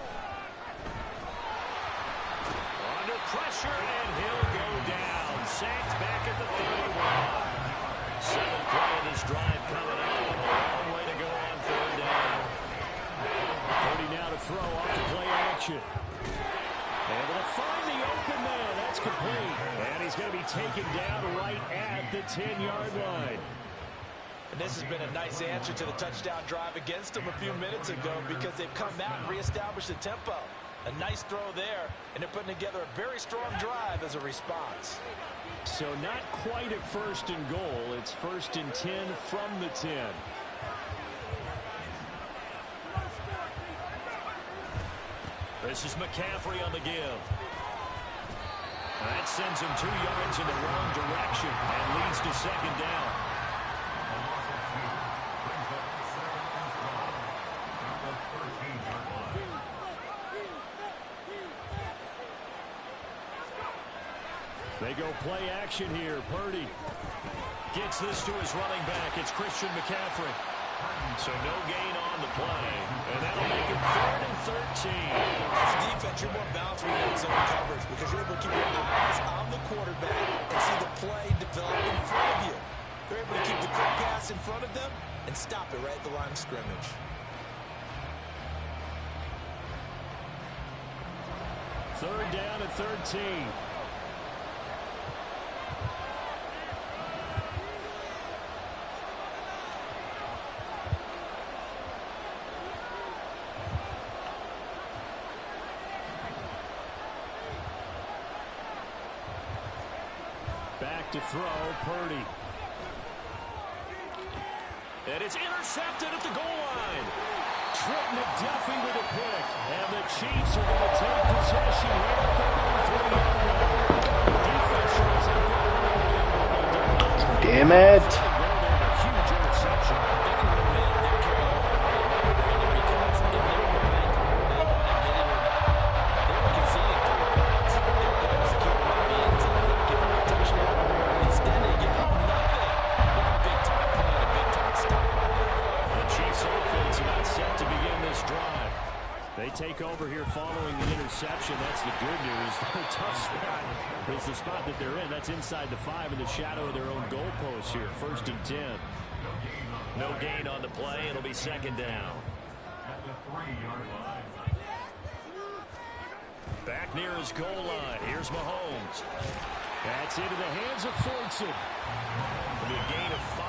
Under pressure, and he'll go down. Sacked back at the 31. 7th play of this drive coming up. A long way to go on 3rd down. Purdy now to throw off the play action. Able to find the open man. That's complete. And he's going to be taken down right at the 10-yard line. And this has been a nice answer to the touchdown drive against them a few minutes ago because they've come out and reestablished the tempo. A nice throw there, and they're putting together a very strong drive as a response. So not quite at 1st and goal. It's 1st and 10 from the 10. This is McCaffrey on the give. That sends him 2 yards in the wrong direction and leads to 2nd down. They go play action here. Purdy gets this to his running back. It's Christian McCaffrey. So no gain on the play. And that'll make it 3rd and 13. As a defense, you're more balanced when you're in zone coverage because you're able to keep your eyes on the quarterback and see the play develop in front of you. They're able to keep the quick pass in front of them and stop it right at the line of scrimmage. Third down and 13. Back to throw, Purdy. And it's intercepted at the goal line. Trent McDuffie with a pick. And the Chiefs are going to take possession here at their own 3-yard line. The defense shows up. Damn it. Huge interception. They take over here following the interception. That's the good news. The tough spot is the spot that they're in. That's inside the 5 in the shadow of their own goalpost here. 1st and 10. No gain on the play. It'll be 2nd down. Back near his goal line. Here's Mahomes. That's into the hands of Fortson. It'll be a gain of 5.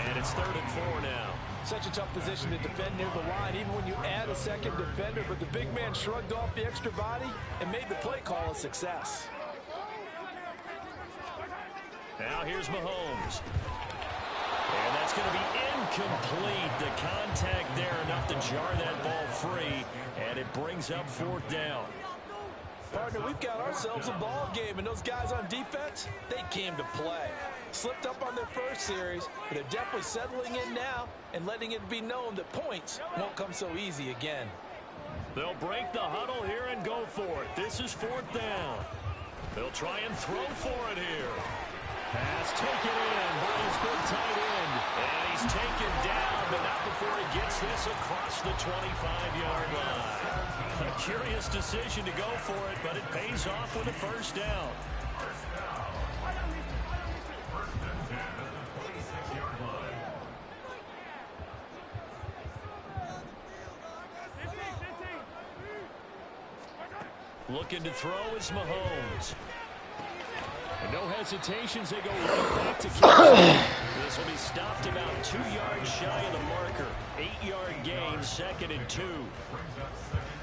And it's 3rd and 4 now. Such a tough position to defend near the line, even when you add a second defender. But the big man shrugged off the extra body and made the play call a success. Now here's Mahomes. And that's going to be incomplete. The contact there enough to jar that ball free. And it brings up 4th down. Partner, we've got ourselves a ball game, and those guys on defense, they came to play. Slipped up on their first series, but they're definitely settling in now and letting it be known that points won't come so easy again. They'll break the huddle here and go for it. This is 4th down. They'll try and throw for it here. Pass taken in by his big tight end. And he's taken down, but not before he gets this across the 25-yard line. A curious decision to go for it, but it pays off with a 1st down. Looking to throw is Mahomes. No hesitations, they go right back to Kelsey. This will be stopped about 2 yards shy of the marker. 8-yard gain, 2nd and 2.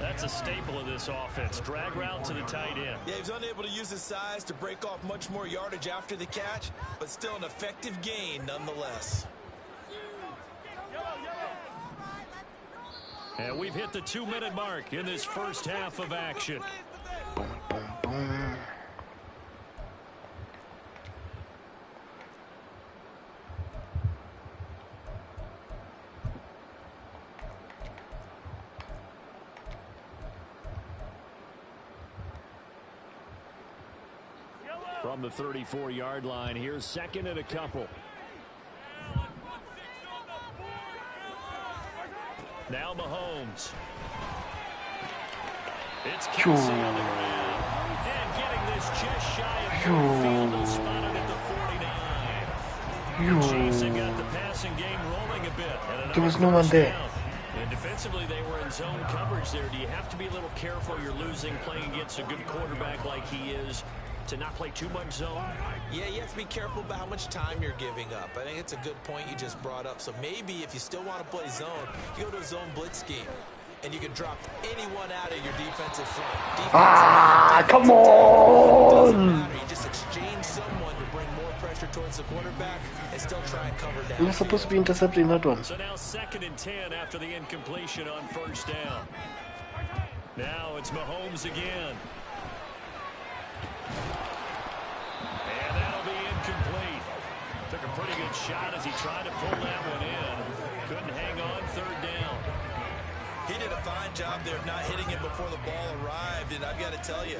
That's a staple of this offense. Drag route to the tight end. Yeah, he's unable to use his size to break off much more yardage after the catch, but still an effective gain nonetheless. And we've hit the 2-minute mark in this first half of action. Boom, boom, boom. From the 34-yard line, here's 2nd and a couple. Now Mahomes. It's Kelsey on the ground. And getting this just shy of midfield and spotted at the 49. The Chiefs have got the passing game rolling a bit. There was no one there. And defensively, they were in zone coverage there. Do you have to be a little careful? You're losing, playing against a good quarterback like he is, to not play too much zone? Yeah, you have to be careful about how much time you're giving up. I think it's a good point you just brought up. So maybe if you still want to play zone, you go to a zone blitz scheme, and you can drop anyone out of your defensive front. Come on! Doesn't matter. You just exchange someone to bring more pressure towards the quarterback and still try and cover down. You're supposed to be intercepting that one. So now 2nd and 10 after the incompletion on 1st down. Now it's Mahomes again. And that'll be incomplete. Took a pretty good shot as he tried to pull that one in. Couldn't hang on 3rd down. He did a fine job there of not hitting it before the ball arrived. And I've got to tell you,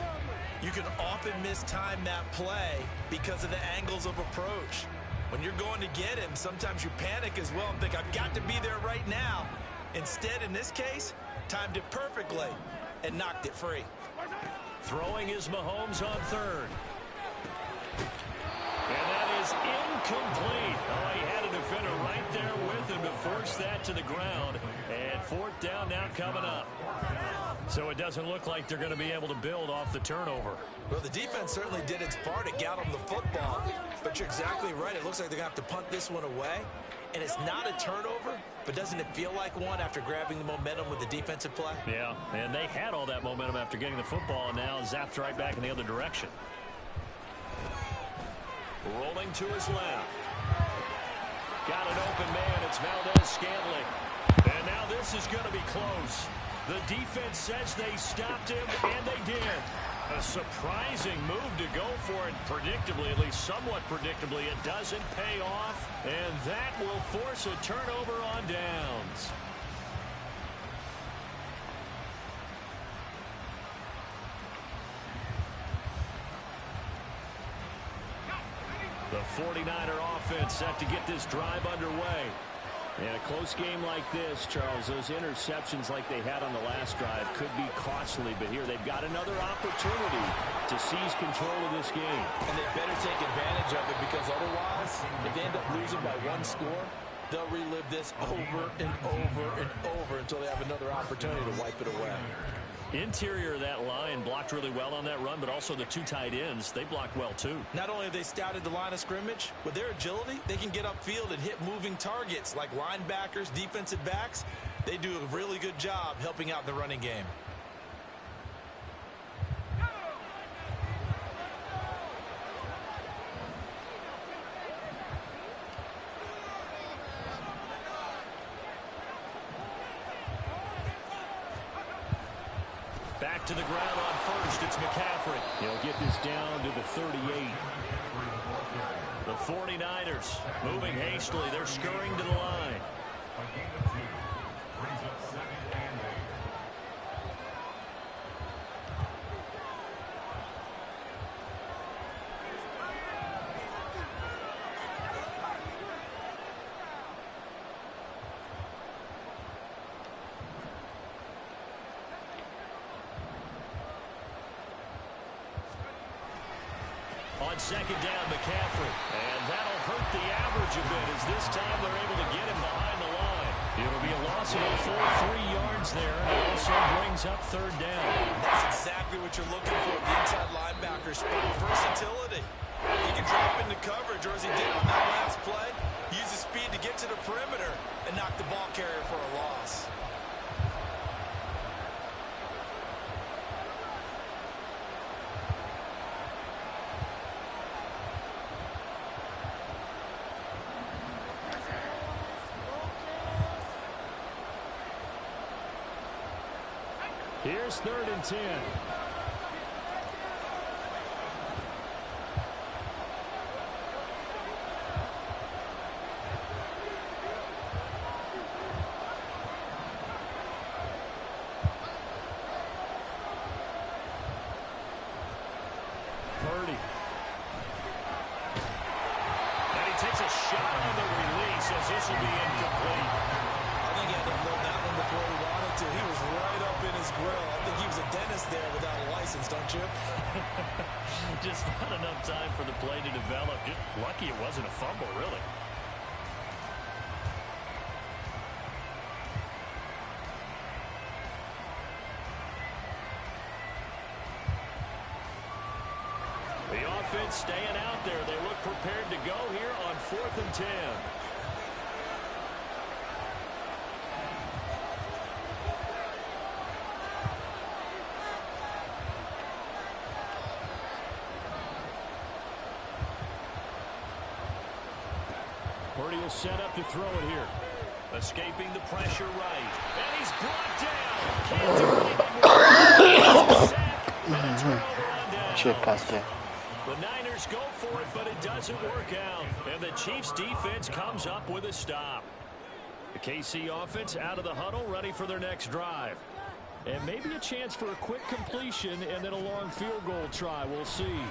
you can often mistime that play because of the angles of approach. When you're going to get him, sometimes you panic as well and think, I've got to be there right now. Instead, in this case, timed it perfectly and knocked it free. Throwing is Mahomes on 3rd. And that is incomplete. Oh, he had a defender right there with him to force that to the ground. And 4th down now coming up. So it doesn't look like they're going to be able to build off the turnover. Well, the defense certainly did its part to get them the football. But you're exactly right. It looks like they're going to have to punt this one away. And it's not a turnover, but doesn't it feel like one after grabbing the momentum with the defensive play? Yeah, and they had all that momentum after getting the football, and now zapped right back in the other direction. Rolling to his left. Got an open man. It's Valdez-Scantling. And now this is going to be close. The defense says they stopped him, and they did. A surprising move to go for it. Predictably, at least somewhat predictably, it doesn't pay off. And that will force a turnover on downs. The 49er offense set to get this drive underway. In a close game like this, Charles, those interceptions like they had on the last drive could be costly, but here they've got another opportunity to seize control of this game. And they better take advantage of it, because otherwise, if they end up losing by 1 score, they'll relive this over and over and over until they have another opportunity to wipe it away. Interior of that line blocked really well on that run, but also the 2 tight ends, they blocked well too. Not only have they scouted the line of scrimmage, with their agility, they can get upfield and hit moving targets like linebackers, defensive backs. They do a really good job helping out in the running game. Back to the ground on 1st. It's McCaffrey. He'll get this down to the 38. The 49ers moving hastily. They're scurrying to the line. On 2nd down, McCaffrey. And that'll hurt the average a bit, as this time they're able to get him behind the line. It'll be a loss of a full 3 yards there, and it also brings up 3rd down. That's exactly what you're looking for, the inside linebacker spot. Versatility. He can drop into coverage, or as he did on that last play, use his speed to get to the perimeter and knock the ball carrier for a loss. Here's 3rd and 10. Purdy. And he takes a shot on the release as this will be incomplete. I think he had to blow that one before he wanted to. He was right up in his grill. I think he was a dentist there without a license, don't you? Just not enough time for the play to develop. Just lucky it wasn't a fumble, really. The offense staying out there. They look prepared to go here on 4th and 10. Purdy will set up to throw it here. Escaping the pressure right. And he's brought down. Can't do anything with it. And a turnover on down. Should pass there. The Niners go for it, but it doesn't work out. And the Chiefs defense comes up with a stop. The KC offense out of the huddle, ready for their next drive. And maybe a chance for a quick completion and then a long field goal try. We'll see.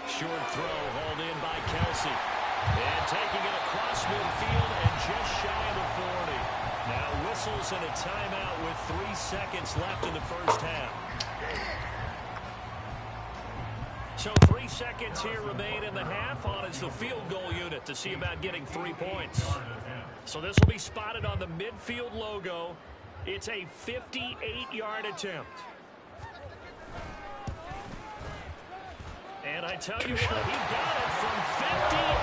Short throw hauled in by Kelsey. And taking it across midfield and just shy of the 40. Now whistles and a timeout with 3 seconds left in the first half. So 3 seconds here remain in the half on as the field goal unit to see about getting 3 points. So this will be spotted on the midfield logo. It's a 58-yard attempt. And I tell you what, he got it from 58.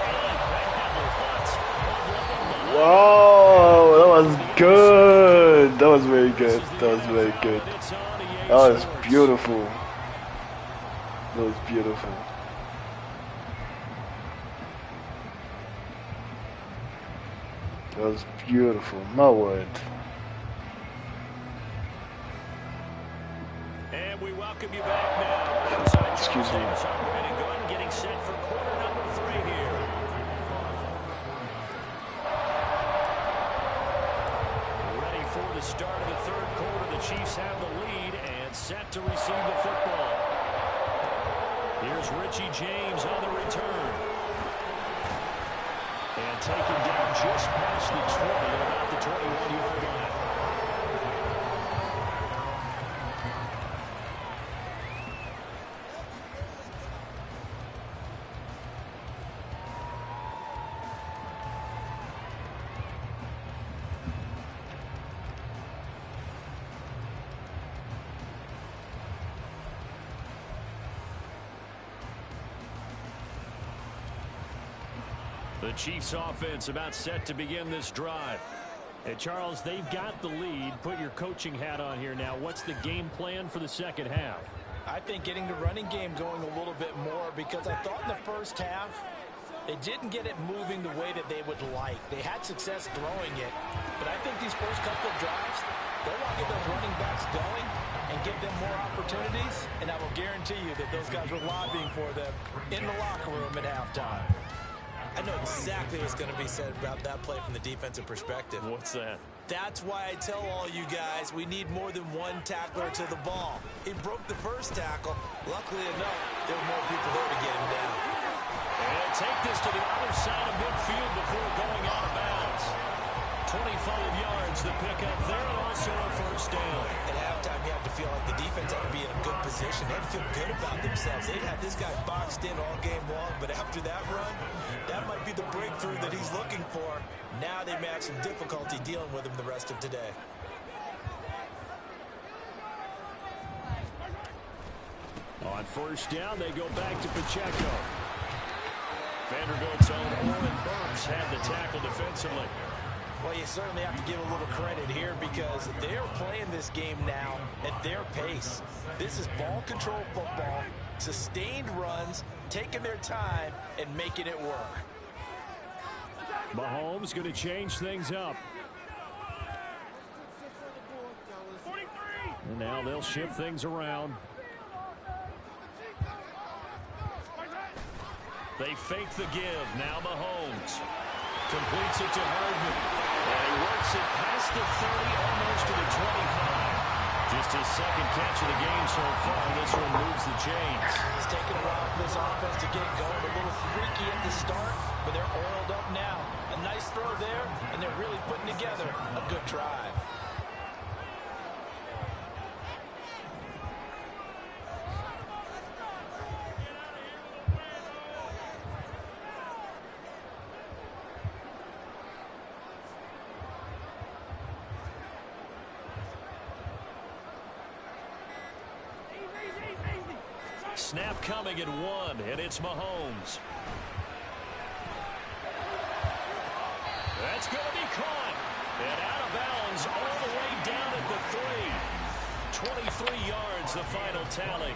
Whoa, that was good. That was very good. That was very good. That was beautiful. That was beautiful. That was beautiful. My word. And we welcome you back now. Excuse me. Getting set for quarter number 3 here. Ready for the start of the 3rd quarter. The Chiefs have the lead and set to receive the football. Here's Richie James on the return. And taken down just past the 20, about the 21-yard line. The Chiefs offense about set to begin this drive. Hey, Charles, they've got the lead. Put your coaching hat on here now. What's the game plan for the second half? I think getting the running game going a little bit more, because I thought in the first half they didn't get it moving the way that they would like. They had success throwing it, but I think these first couple of drives, they want to get those running backs going and give them more opportunities, and I will guarantee you that those guys were lobbying for them in the locker room at halftime. I know exactly what's going to be said about that play from the defensive perspective. What's that? That's why I tell all you guys we need more than one tackler to the ball. He broke the first tackle. Luckily enough, there were more people there to get him down. And take this to the other side of midfield before going out of bounds. 25 yards the pickup there, and also a first down. At halftime, you have to feel like the defense had to be in a good position. They had to feel good about themselves. They'd have this guy boxed in all game long, but after that run, that might be the breakthrough that he's looking for. Now they may have some difficulty dealing with him the rest of today. On On first down, they go back to Pacheco. Vanderbilt's own Oren Burks had the tackle defensively. Well, you certainly have to give a little credit here because they're playing this game now at their pace. This is ball control football, sustained runs, taking their time and making it work. Mahomes going to change things up. And now they'll shift things around. They fake the give. Now Mahomes completes it to Hardman. And he works it past the 30, almost to the 25. Just his second catch of the game so far. This one moves the chains. It's taking a while for this offense to get going. A little freaky at the start, but they're oiled up now. A nice throw there, and they're really putting together a good drive. Snap coming at 1, and it's Mahomes. That's going to be caught. And out of bounds all the way down at the 3. 23 yards, the final tally.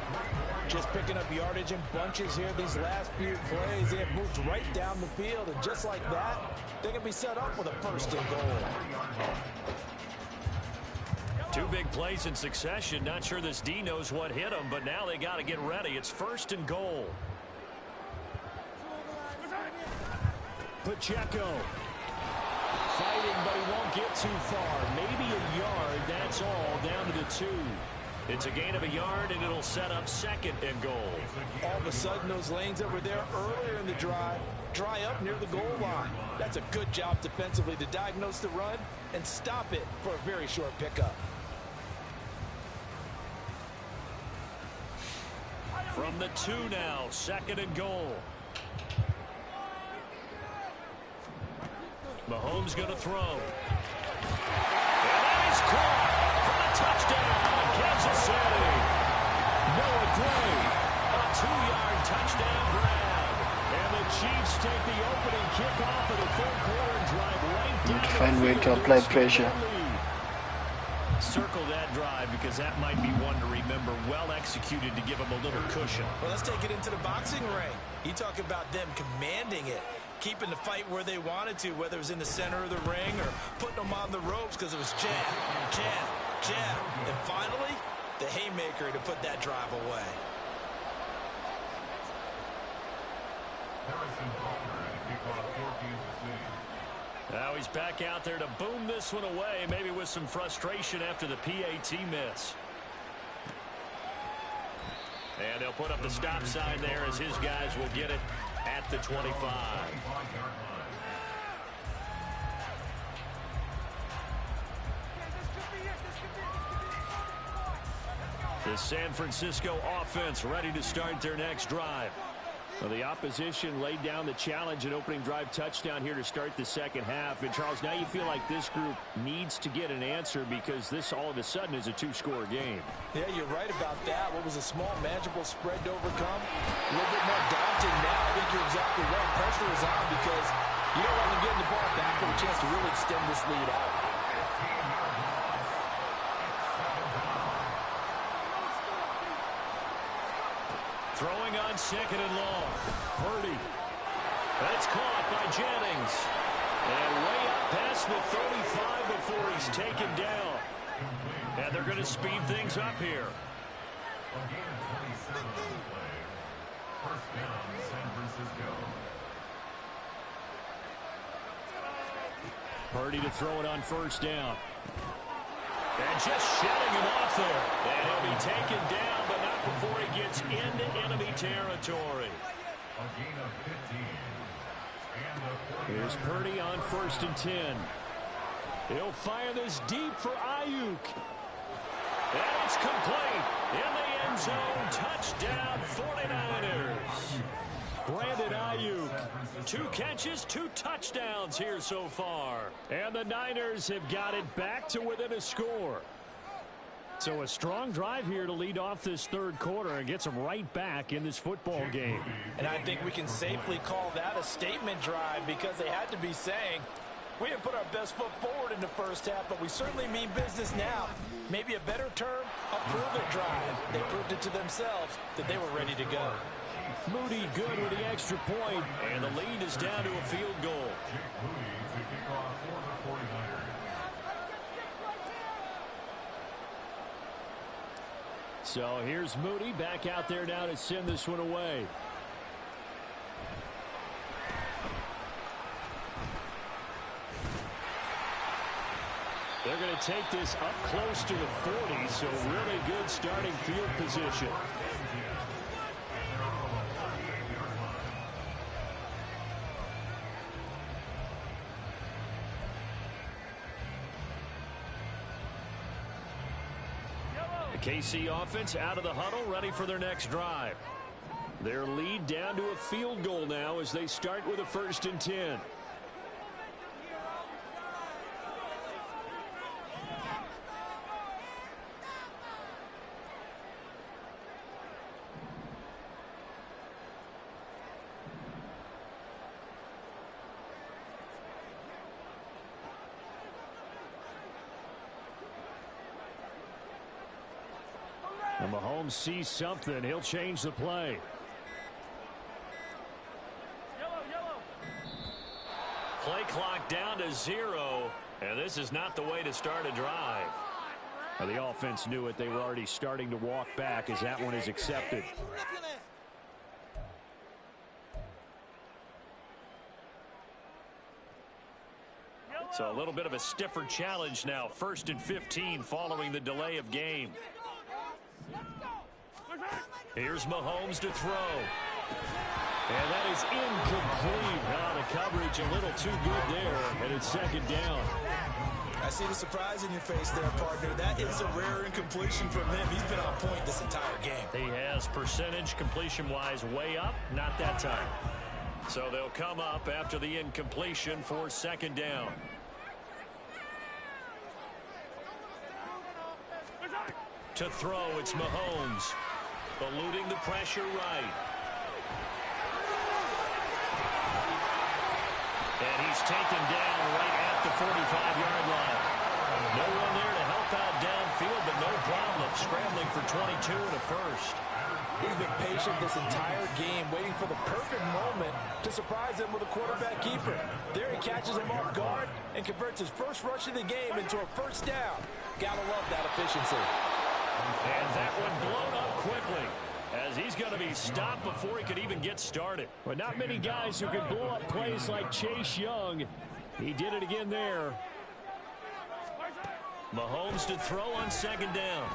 Just picking up yardage in bunches here these last few plays. They have moved right down the field, and just like that, they can be set up with a first and goal. 2 big plays in succession. Not sure this D knows what hit him, but now they got to get ready. It's first and goal. Pacheco fighting, but he won't get too far. Maybe a yard, that's all, down to the 2. It's a gain of a yard, and it'll set up second and goal. All of a sudden, those lanes that were there earlier in the drive dry up near the goal line. That's a good job defensively to diagnose the run and stop it for a very short pickup. From the 2 now, second and goal. Mahomes going to throw. And that is caught for the touchdown, Kansas City. Noah Gray, a 2-yard touchdown grab. And the Chiefs take the opening kickoff of the third quarter and drive right down. Find a way to apply pressure. Circle that drive because that might be one to remember. Well executed to give them a little cushion. Well, let's take it into the boxing ring. You talk about them commanding it, keeping the fight where they wanted to, whether it was in the center of the ring or putting them on the ropes because it was jab, jab, jab. And finally, the haymaker to put that drive away. Now he's back out there to boom this one away, maybe with some frustration after the PAT miss. And they'll put up the stop sign there as his guys will get it at the 25. The San Francisco offense ready to start their next drive. Well, the opposition laid down the challenge and opening drive touchdown here to start the second half. And, Charles, now you feel like this group needs to get an answer because this all of a sudden is a 2-score game. Yeah, you're right about that. What was a small, manageable spread to overcome? A little bit more daunting now. I think you're exactly right. Pressure is on because you don't want to get the ball back with a chance to really extend this lead out. Throwing on second and long. Purdy. That's caught by Jennings. And way up past the 35 before he's taken down. And they're going to speed things up here. Purdy to throw it on first down. And just shutting him off there. And he'll be taken down, but not before he gets into enemy territory. Here's Purdy on 1st and 10. He'll fire this deep for Ayuk. And it's complete. In the end zone. Touchdown 49ers. Brandon Ayuk. 2 catches, 2 touchdowns here so far. And the Niners have got it back to within a score. So a strong drive here to lead off this third quarter and gets them right back in this football game. And I think we can safely call that a statement drive because they had to be saying, we didn't put our best foot forward in the first half, but we certainly mean business now. Maybe a better term, a prove-it drive. They proved it to themselves that they were ready to go. Moody good with the extra point, and the lead is down to a field goal. So here's Moody back out there now to send this one away. They're going to take this up close to the 40, so really good starting field position. The KC offense out of the huddle, ready for their next drive. Their lead down to a field goal now as they start with a 1st and 10. And Mahomes sees something. He'll change the play. Play clock down to 0. And this is not the way to start a drive. Well, the offense knew it. They were already starting to walk back as that one is accepted. So a little bit of a stiffer challenge now. 1st and 15 following the delay of game. Here's Mahomes to throw. And that is incomplete. Now the coverage a little too good there, and it's 2nd down. I see the surprise in your face there, partner. That is a rare incompletion from him. He's been on point this entire game. He has percentage completion-wise way up, not that time. So they'll come up after the incompletion for 2nd down. To throw, it's Mahomes. Eluding the pressure right. And he's taken down right at the 45-yard line. No one there to help out downfield, but no problem. Scrambling for 22 and a 1st. He's been patient this entire game, waiting for the perfect moment to surprise him with a quarterback keeper. There he catches him off guard and converts his first rush of the game into a 1st down. Gotta love that efficiency. And that one blown up quickly as he's going to be stopped before he could even get started. But not many guys who can blow up plays like Chase Young. He did it again there. Mahomes to throw on 2nd down.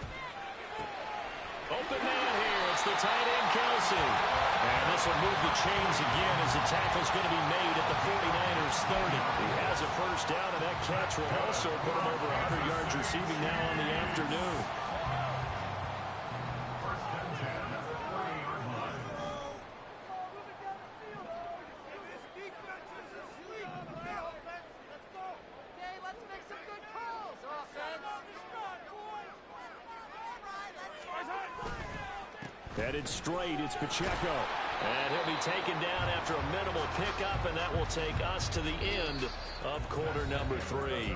Open man here. It's the tight end, Kelsey. And this will move the chains again as the tackle's going to be made at the 49ers 30. He has a 1st down, and that catch will also put him over 100 yards receiving now on the afternoon. Headed straight, it's Pacheco. And he'll be taken down after a minimal pickup, and that will take us to the end of quarter number 3.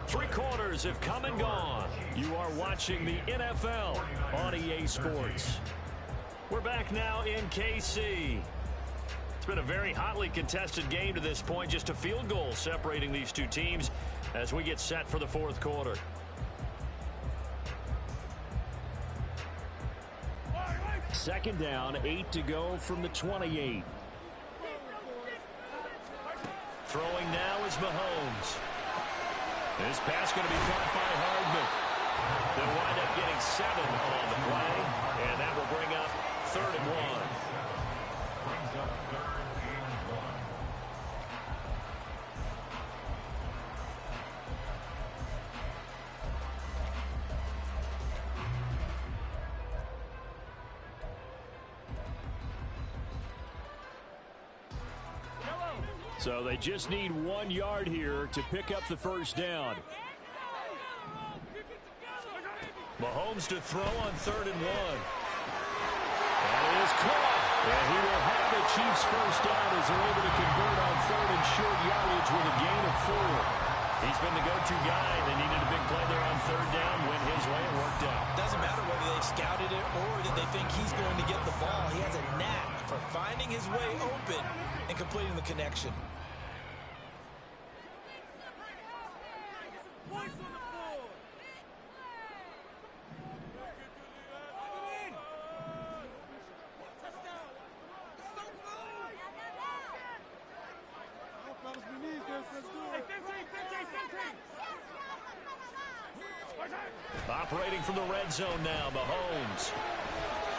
3 quarters have come and gone. You are watching the NFL on EA Sports. We're back now in KC. It's been a very hotly contested game to this point. Just a field goal separating these two teams as we get set for the 4th quarter. Second down, 8 to go from the 28. Throwing now is Mahomes. This pass going to be caught by Hardman. They'll wind up getting 7 on the play, and that will bring up 3rd and 1. So they just need 1 yard here to pick up the 1st down. Mahomes to throw on 3rd and 1. That is caught. And he will have the Chiefs first down as they're able to convert on 3rd and short yardage with a gain of 4. He's been the go-to guy. They needed a big play there on 3rd down. Went his way and worked out. Doesn't matter whether they've scouted it or that they think he's going to get the ball. He has a knack for finding his way open and completing the connection. Operating from the red zone now, Mahomes.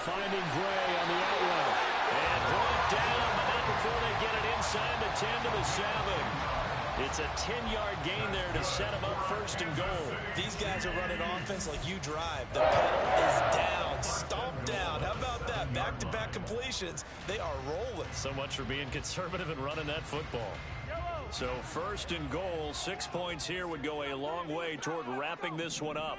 Finding Gray on the out route. And brought down, but not before they get it inside the 10 to the 7. It's a 10-yard gain there to set them up 1st and goal. These guys are running offense like you drive. The pedal is down, stomped down. How about that? Back-to-back completions. They are rolling. So much for being conservative and running that football. So 1st and goal, 6 points here would go a long way toward wrapping this one up.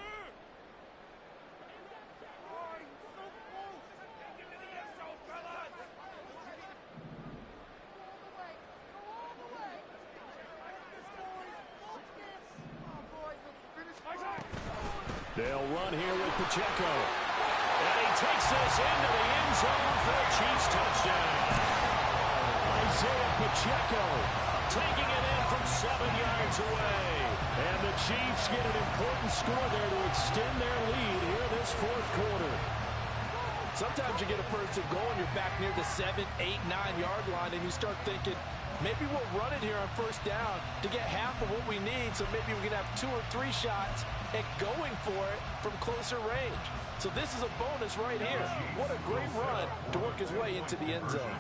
They'll run here with Pacheco. And he takes this into the end zone for a Chiefs touchdown. Isaiah Pacheco taking it in from 7 yards away. And the Chiefs get an important score there to extend their lead here this 4th quarter. Sometimes you get a first and goal and you're back near the 7, 8, 9-yard line and you start thinking, maybe we'll run it here on 1st down to get half of what we need, so maybe we can have 2 or 3 shots at going for it from closer range. So this is a bonus right here. What a great run to work his way into the end zone.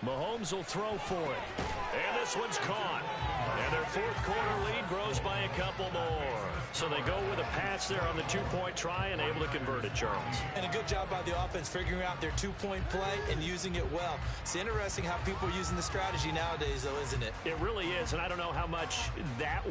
Mahomes will throw for it. And this one's caught. And their 4th quarter lead grows by a couple more. So they go with a pass there on the 2-point try and able to convert it, Charles. And a good job by the offense figuring out their 2-point play and using it well. It's interesting how people are using the strategy nowadays, though, isn't it? It really is, and I don't know how much that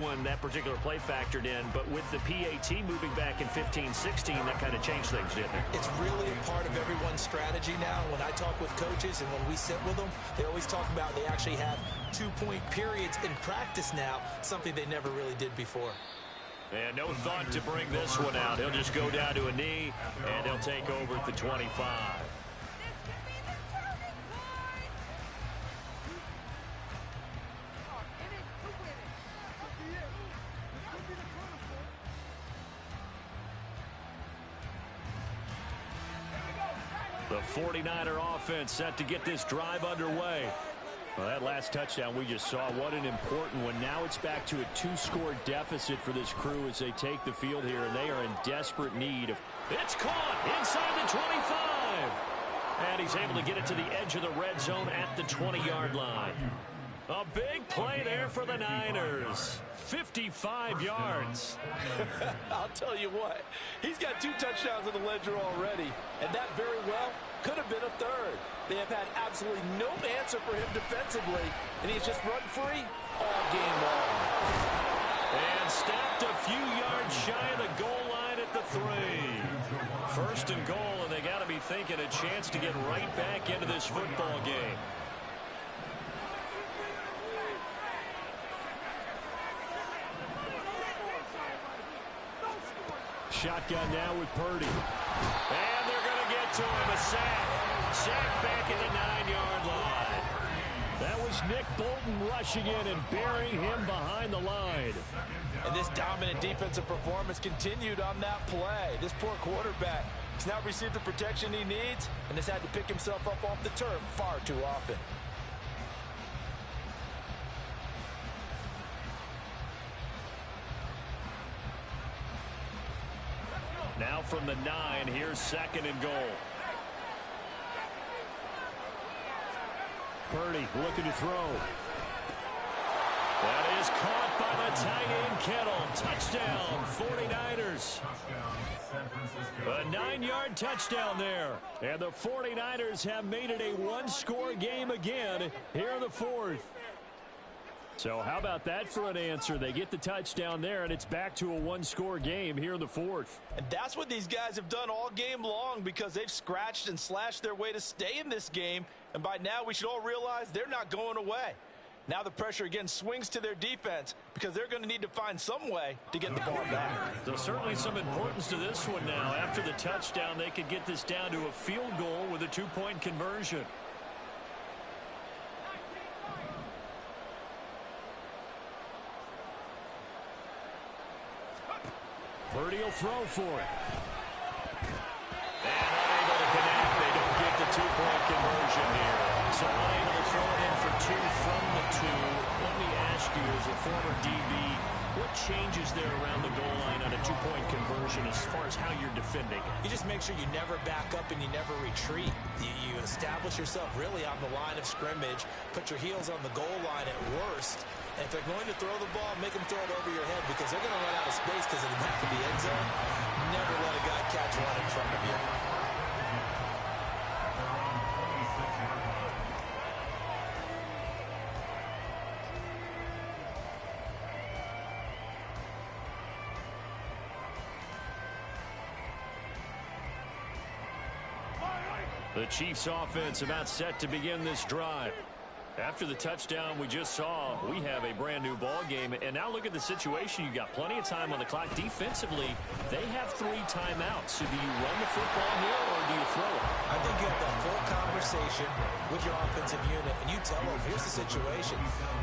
particular play factored in, but with the PAT moving back in 15-16, that kind of changed things, didn't it? It's really a part of everyone's strategy now. When I talk with coaches and when we sit with them, they always talk about they actually have 2-point periods in practice now, something they never really did before. And no thought to bring this one out. He'll just go down to a knee, and they'll take over at the 25. The 49er offense set to get this drive underway. Well, that last touchdown we just saw, what an important one. Now it's back to a 2-score deficit for this crew as they take the field here, and they are in desperate need of... It's caught inside the 25. And he's able to get it to the edge of the red zone at the 20-yard line. A big play there for the Niners. 55 yards. I'll tell you what, he's got 2 touchdowns in the ledger already, and that very well could have been a 3rd. They have had absolutely no answer for him defensively, and he's just run free all game long. And stopped a few yards shy of the goal line at the 3. 1st and goal, and they got to be thinking a chance to get right back into this football game. Shotgun now with Purdy. And they're going to get to him. A sack. Sack back at the 9-yard line. That was Nick Bolton rushing in and burying him behind the line. And this dominant defensive performance continued on that play. This poor quarterback has now received the protection he needs and has had to pick himself up off the turf far too often. Now from the 9, here's 2nd and goal. Purdy looking to throw. That is caught by the tight end Kittle. Touchdown, 49ers. A 9-yard touchdown there. And the 49ers have made it a 1-score game again here in the 4th. So how about that for an answer? They get the touchdown there, and it's back to a one-score game here in the fourth. And that's what these guys have done all game long because they've scratched and slashed their way to stay in this game. And by now, we should all realize they're not going away. Now the pressure again swings to their defense because they're going to need to find some way to get the ball back. So certainly some importance to this one now. After the touchdown, they could get this down to a field goal with a two-point conversion. Purdy will throw for it. And unable to connect. They don't get the two-point conversion here. So unable to throw it in for two from the two. Let me ask you, as a former DB, what changes there around the goal line on a two-point conversion as far as how you're defending? You just make sure you never back up and you never retreat. You establish yourself really on the line of scrimmage, put your heels on the goal line at worst. And if they're going to throw the ball, make them throw it over your head because they're going to run out of space because of the back of the end zone. Never let a guy catch one in front of you. The Chiefs offense about set to begin this drive. After the touchdown we just saw, we have a brand new ball game. And now look at the situation. You got plenty of time on the clock. Defensively, they have 3 timeouts. So do you run the football here or do you throw it? I think you have that full conversation with your offensive unit, and you tell them, here's the situation.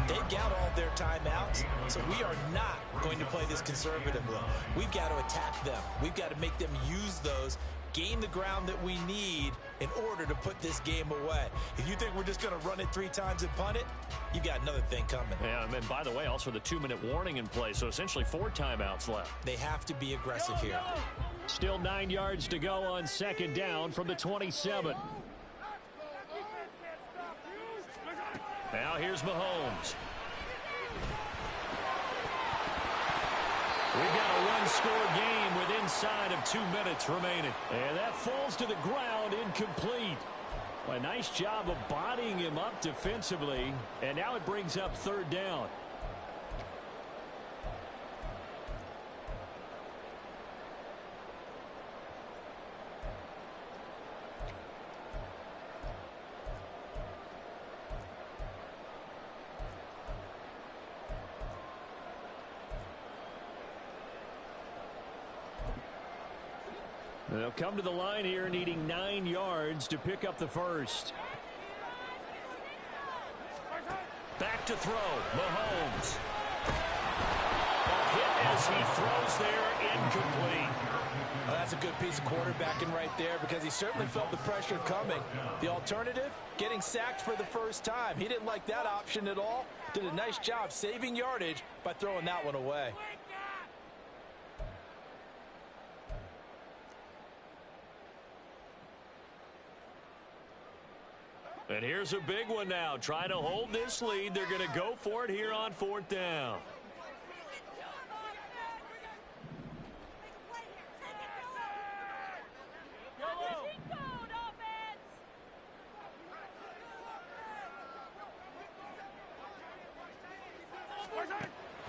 They've got all their timeouts, so we are not going to play this conservatively. We've got to attack them. We've got to make them use those, gain the ground that we need in order to put this game away. If you think we're just going to run it 3 times and punt it, you got another thing coming. Yeah, and by the way, also the 2-minute warning in play, so essentially 4 timeouts left. They have to be aggressive here. Still 9 yards to go on second down from the 27. Now here's Mahomes. We've got a one-score game with inside of 2 minutes remaining. And that falls to the ground, incomplete. A nice job of bodying him up defensively. And now it brings up third down. They'll come to the line here needing 9 yards to pick up the first. Back to throw. Mahomes. A hit as he throws there, incomplete. Well, that's a good piece of quarterbacking right there because he certainly felt the pressure coming. The alternative, getting sacked for the first time. He didn't like that option at all. Did a nice job saving yardage by throwing that one away. And here's a big one now. Trying to hold this lead. They're going to go for it here on fourth down.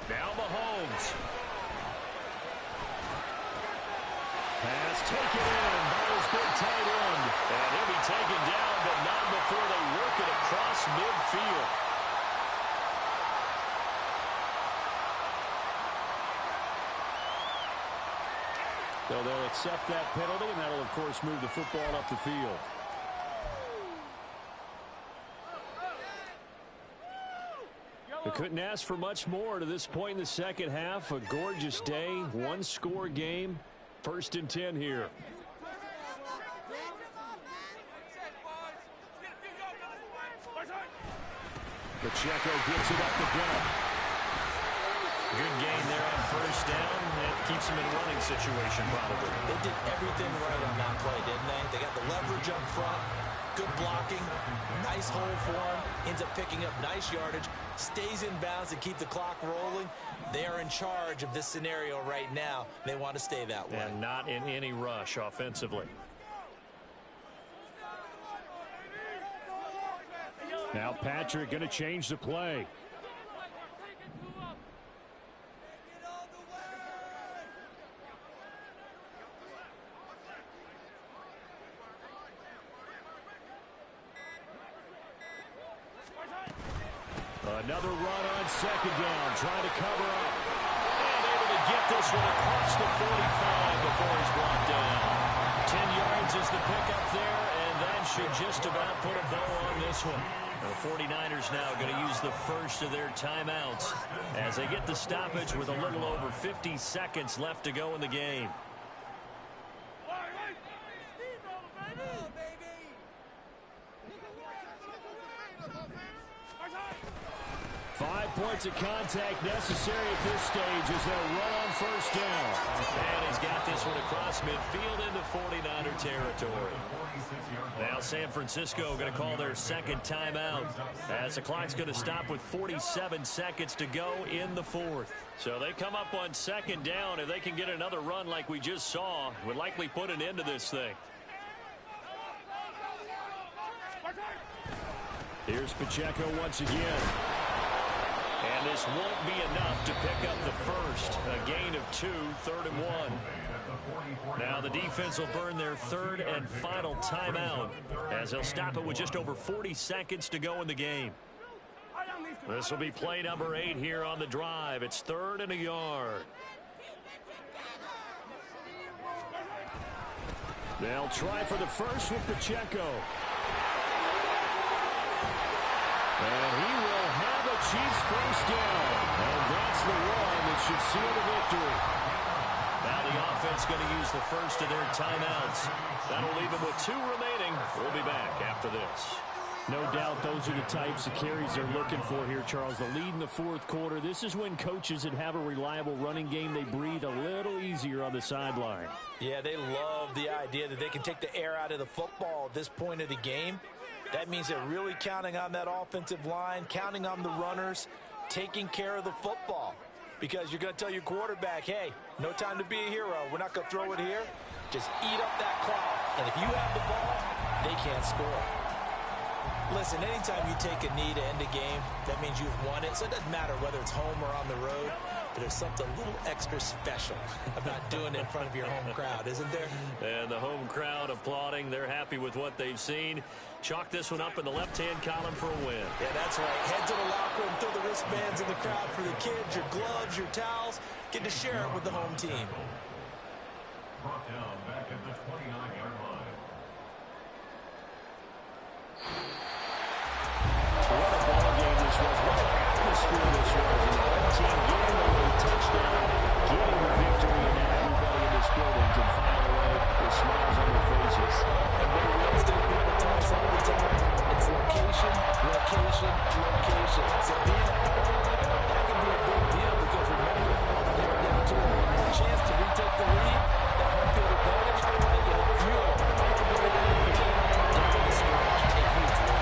Now Mahomes. Pass taken in by his big tight end. And he'll be taken down, but not before they work it across midfield. So they'll accept that penalty, and that'll, of course, move the football up the field. They couldn't ask for much more to this point in the second half. A gorgeous day, one-score game. 1st and 10 here. Pacheco gets it up the gut. Good gain there on first down. That keeps him in a running situation probably. They did everything right on that play, didn't they? They got the leverage up front. Good blocking. Nice hole for him. Ends up picking up nice yardage. Stays in bounds to keep the clock rolling. They are in charge of this scenario right now. They want to stay that way. And not in any rush offensively. Now Patrick going to change the play. Another run on second down, trying to cover up. And able to get this one across the 45 before he's brought down. 10 yards is the pickup there, and that should just about put a bow on this one. The 49ers now going to use the first of their timeouts as they get the stoppage with a little over 50 seconds left to go in the game. 5 points of contact necessary at this stage as they'll run on first down. And he's got this one across midfield into 49er territory. Now San Francisco going to call their second timeout as the clock's going to stop with 47 seconds to go in the fourth. So they come up on second down. If they can get another run like we just saw, would likely put an end to this thing. Here's Pacheco once again. And this won't be enough to pick up the first. A gain of 2, 3rd and 1. Now the defense will burn their third and final timeout as they'll stop it with just over 40 seconds to go in the game. This will be play number 8 here on the drive. It's 3rd and a yard. They'll try for the first with Pacheco. And he will have a Chiefs first down. And that's the one that should seal the victory. Now the offense going to use the first of their timeouts. That'll leave them with 2 remaining. We'll be back after this. No doubt those are the types of carries they're looking for here, Charles. The lead in the fourth quarter. This is when coaches that have a reliable running game, they breathe a little easier on the sideline. Yeah, they love the idea that they can take the air out of the football at this point of the game. That means they're really counting on that offensive line, counting on the runners, taking care of the football. Because you're going to tell your quarterback, hey, no time to be a hero. We're not going to throw it here. Just eat up that clock. And if you have the ball, they can't score. Listen, anytime you take a knee to end a game, that means you've won it. So it doesn't matter whether it's home or on the road. But there's something a little extra special about doing it in front of your home crowd, isn't there? And the home crowd applauding. They're happy with what they've seen. Chalk this one up in the left-hand column for a win. Yeah, that's right. Head to the locker room, throw the wristbands in the crowd for the kids, your gloves, your towels. Get to share it with the home team. Brought down back at the 29-yard line. What a ball game this was. What an atmosphere this was. And the home team getting the late touchdown, getting the victory, and now everybody in this building can file away with smiles on their faces. And Billy Winston, people tell us all the time, it's location, location, location. So being at home, that can be a big deal because remember, they were down to a chance to retake the lead, that home field advantage, and get fuel all the way down the field, down the stretch, a huge win.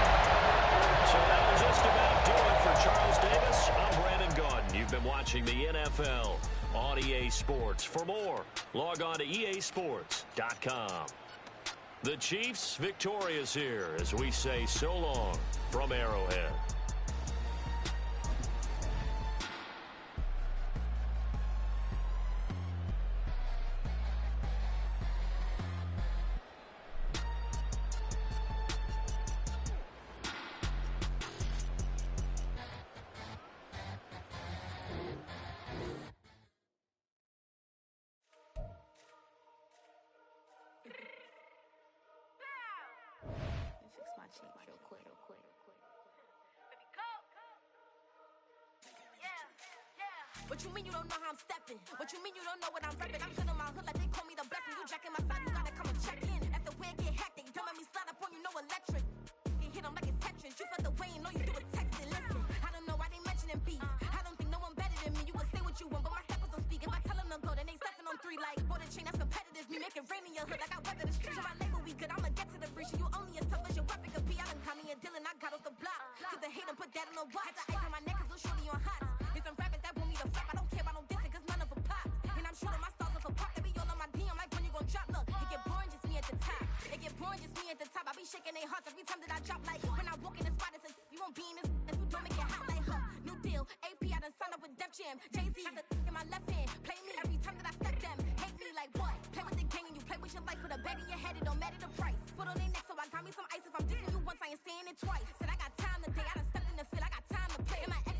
So that will just about do it for Charles Davis. I'm Brandon Gaudin. You've been watching the NFL on EA Sports. For more, log on to easports.com. The Chiefs victorious here as we say so long from Arrowhead. What you mean you don't know how I'm stepping? What you mean you don't know what I'm repping? I'm still in my hood like they call me the blessing. You jacking my side, you gotta come and check in. As the way get hectic, don't make me slide up on you, no electric. You hit them like it's Tetris. You felt the way and all you do is text it. Listen, I don't know why they mentioning beef. I don't think no one better than me. You can say what you want, but my steppers don't speak. If I tell them to go, then they stepping on 3 like for the chain that's competitive. Me make it rain in your hood like I weather the streets. So my label we good, I'ma get to the breach. You only as tough as your weapon could be. I done caught me a deal and I got off the block. Cause the hate and put that on the watch. Had the ice on my neck cause little shorty on hot. There's some rappers that want me to flop. I don't care about no dissing cause none of them pop. And I'm shooting my stars off a pop. They be all on my DM like when you gon' drop. Look, it get boring just me at the top. It get boring just me at the top. I be shaking their hearts every time that I drop. Like when I walk in the spot it says you won't be in this if you don't make it hot like huh. New deal, AP I done signed up with Def Jam. Jay-Z got the in my left hand. Play me every time that I step them. Hate me like what? Play with the gang and you play with your life. Put a bag in your head, it don't matter the price. Put on their neck so I got me some ice. If I'm dissing you once I ain't saying it twice. Said I got time today, I done stepped in the field, I got time to play. And my ex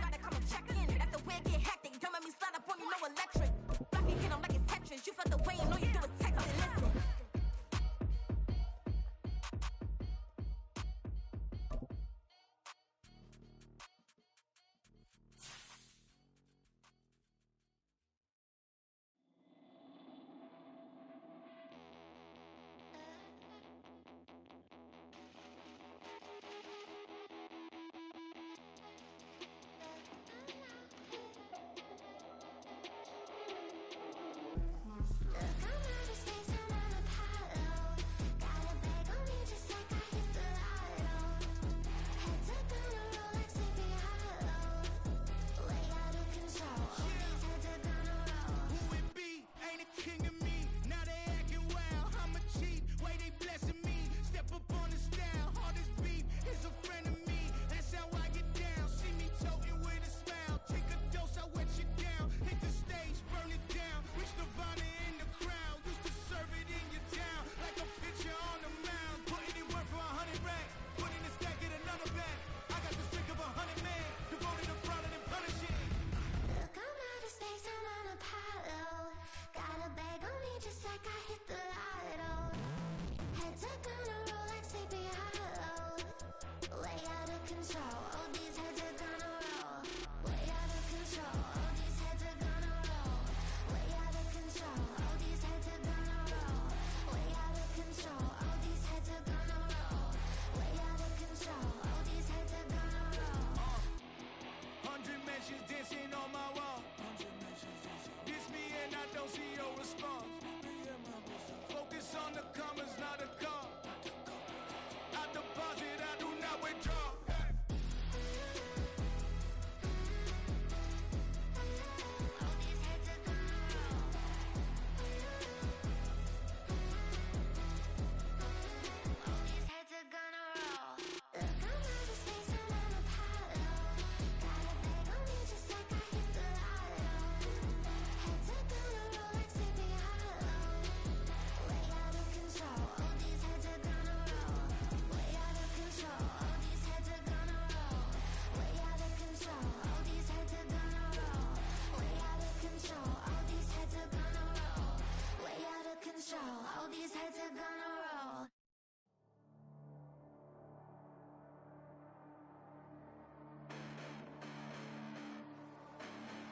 gotta come and check in. That's the way it get hectic. Don't make me slide up on you, no electric. Block and hit 'em like it's Tetris. You felt the way, and all you do is text and listen. Dancing on my wall. Diss me and I don't see your response. Focus on the commas, not the call. I deposit, I do not withdraw.